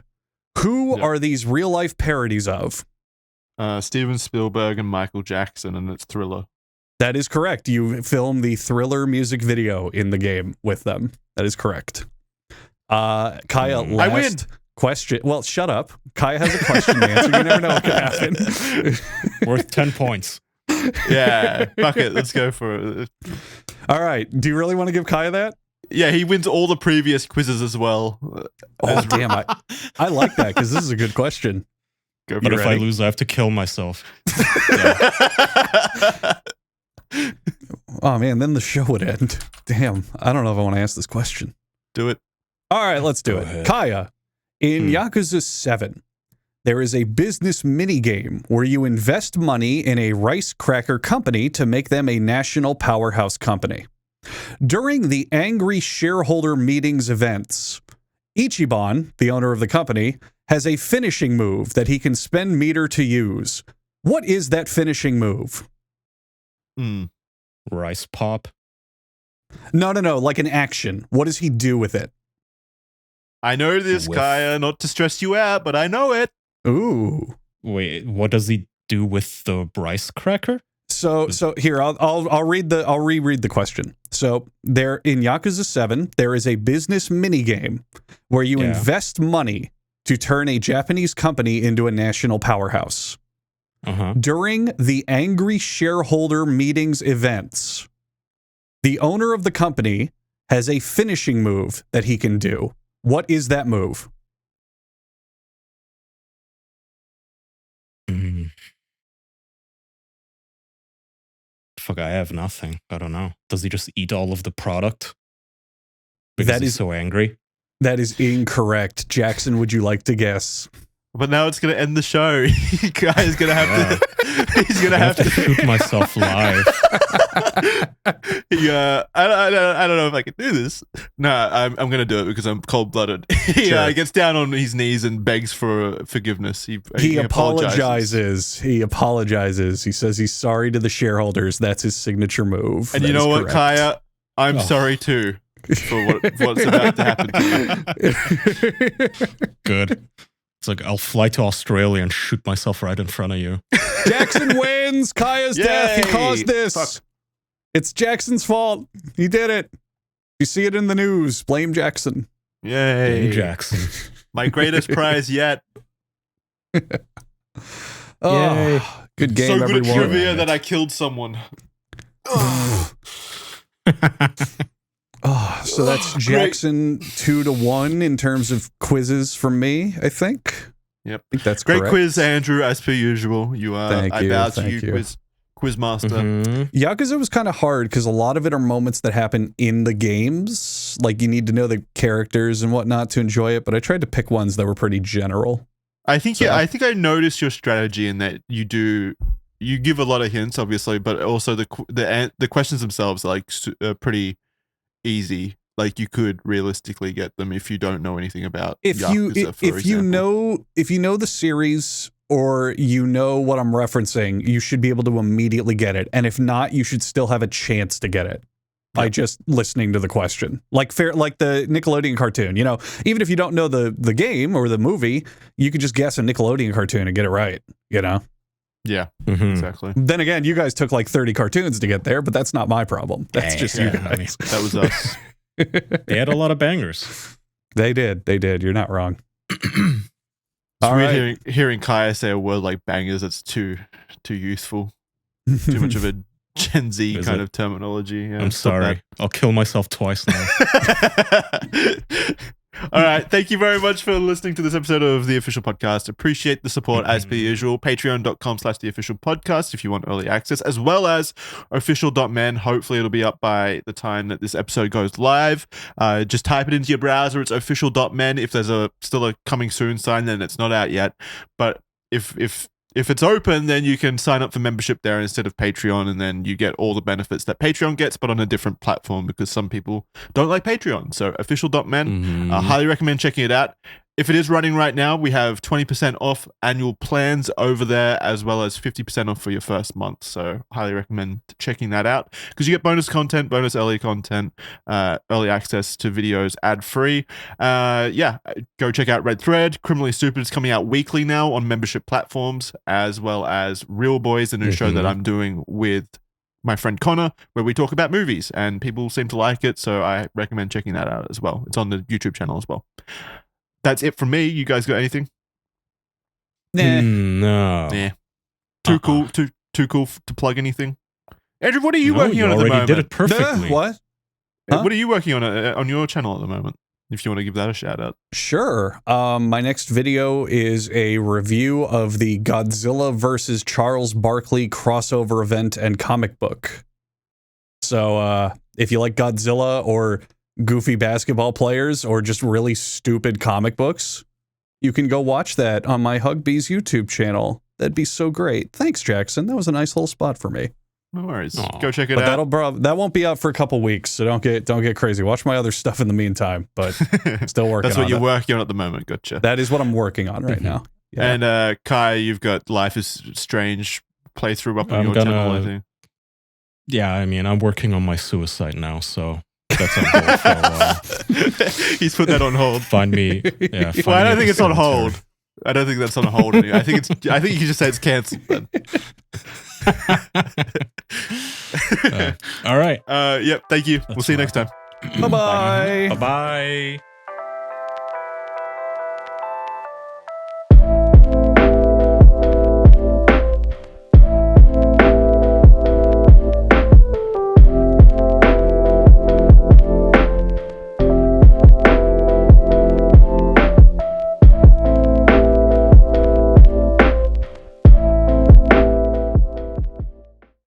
Who are these real life parodies of? Steven Spielberg and Michael Jackson, and it's Thriller. That is correct. You film the Thriller music video in the game with them. That is correct. Kaya, last I win. question. Well, shut up. Kaya has a question to answer. You never know what could happen. Worth 10 points. Yeah, fuck it. Let's go for it. All right. Do you really want to give Kaya that? Yeah, he wins all the previous quizzes as well. Oh, damn. I like that because this is a good question. Go But for if it. I lose, I have to kill myself. Oh, man. Then the show would end. Damn. I don't know if I want to ask this question. Do it. All right. Let's do Go it. ahead. Kaya, in Yakuza 7, there is a business minigame where you invest money in a rice cracker company to make them a national powerhouse company. During the Angry Shareholder Meetings events, Ichiban, the owner of the company, has a finishing move that he can spend meter to use. What is that finishing move? Rice pop. No, like an action. What does he do with it? I know this, Kaya, not to stress you out, but I know it. Ooh. Wait, what does he do with the rice cracker? So here I'll reread the question. So there in Yakuza 7, there is a business minigame where you invest money to turn a Japanese company into a national powerhouse. During the Angry Shareholder Meetings events, the owner of the company has a finishing move that he can do. What is that move? Fuck, I have nothing. I don't know. Does he just eat all of the product? Because he's so angry? That is incorrect. Jackson, would you like to guess? But now it's going to end the show. Guy's going to have to... He's going to have to shoot myself live. Yeah, I don't know if I can do this. No, I'm going to do it because I'm cold-blooded. He gets down on his knees and begs for forgiveness. He apologizes. He apologizes. He says he's sorry to the shareholders. That's his signature move. And you know what, Kaya? I'm sorry too for what's about to happen to you. Good. It's like, I'll fly to Australia and shoot myself right in front of you. Jackson wins. Kaya's death. He caused this. Fuck. It's Jackson's fault. He did it. You see it in the news. Blame Jackson. Yay. Blame Jackson. My greatest prize yet. Yay. Good game, so everyone. good at trivia that I killed someone. So that's Jackson 2-1 in terms of quizzes from me, I think. Yep. I think that's great correct. quiz, Andrew, as per usual. You are. I bow to you, quiz master. Yakuza was kind of hard because a lot of it are moments that happen in the games. Like, you need to know the characters and whatnot to enjoy it, but I tried to pick ones that were pretty general. I think I noticed your strategy in that you give a lot of hints, obviously, but also the questions themselves are like pretty easy. Like, you could realistically get them if you don't know anything about Yakuza, for example. If you know the series or you know what I'm referencing, you should be able to immediately get it. And if not, you should still have a chance to get it by just listening to the question. Like the Nickelodeon cartoon, you know, even if you don't know the game or the movie, you could just guess a Nickelodeon cartoon and get it right, you know? Yeah, exactly. Then again, you guys took like 30 cartoons to get there, but that's not my problem. That's just you guys. That was us. They had a lot of bangers. They did. You're not wrong. All right. Hearing Kaya say a word like bangers, it's too youthful. Too much of a Gen Z kind of terminology. Yeah, I'm sorry. I'll kill myself twice now. All right. Thank you very much for listening to this episode of The Official Podcast. Appreciate the support as per usual. Patreon.com/TheOfficialPodcast if you want early access, as well as official.men. Hopefully it'll be up by the time that this episode goes live. Just type it into your browser. It's official.men. If there's still a coming soon sign, then it's not out yet. But if it's open, then you can sign up for membership there instead of Patreon, and then you get all the benefits that Patreon gets, but on a different platform because some people don't like Patreon. So official.men, highly recommend checking it out. If it is running right now, we have 20% off annual plans over there, as well as 50% off for your first month. So highly recommend checking that out because you get bonus content, bonus early content, early access to videos ad-free. Go check out Red Thread. Criminally Stupid is coming out weekly now on membership platforms, as well as Real Boys, a new show that I'm doing with my friend Connor, where we talk about movies, and people seem to like it. So I recommend checking that out as well. It's on the YouTube channel as well. That's it from me. You guys got anything? Nah. No. Yeah. Too cool to plug anything. Andrew, what are you working on at the moment? You already did it perfectly. What? Huh? What are you working on your channel at the moment? If you want to give that a shout out. Sure. My next video is a review of the Godzilla versus Charles Barkley crossover event and comic book. So if you like Godzilla or goofy basketball players or just really stupid comic books, you can go watch that on my Hugbees YouTube channel. That'd be so great. Thanks, Jackson. That was a nice little spot for me. No worries. Go check it out. That won't be out for a couple weeks, so don't get crazy. Watch my other stuff in the meantime, but still working on it. That's what you're working on at the moment. Gotcha. That is what I'm working on right now. Yeah. And Kai, you've got Life is Strange playthrough up on your channel, I think. Yeah, I mean, I'm working on my suicide now, so that's on hold for a while. He's put that on hold. Find me. Yeah. Well, I don't think it's on hold. I don't think that's on hold anymore. I think you can just say it's cancelled then. All right. Yep. Thank you. We'll see you next time. Bye-bye. Bye-bye.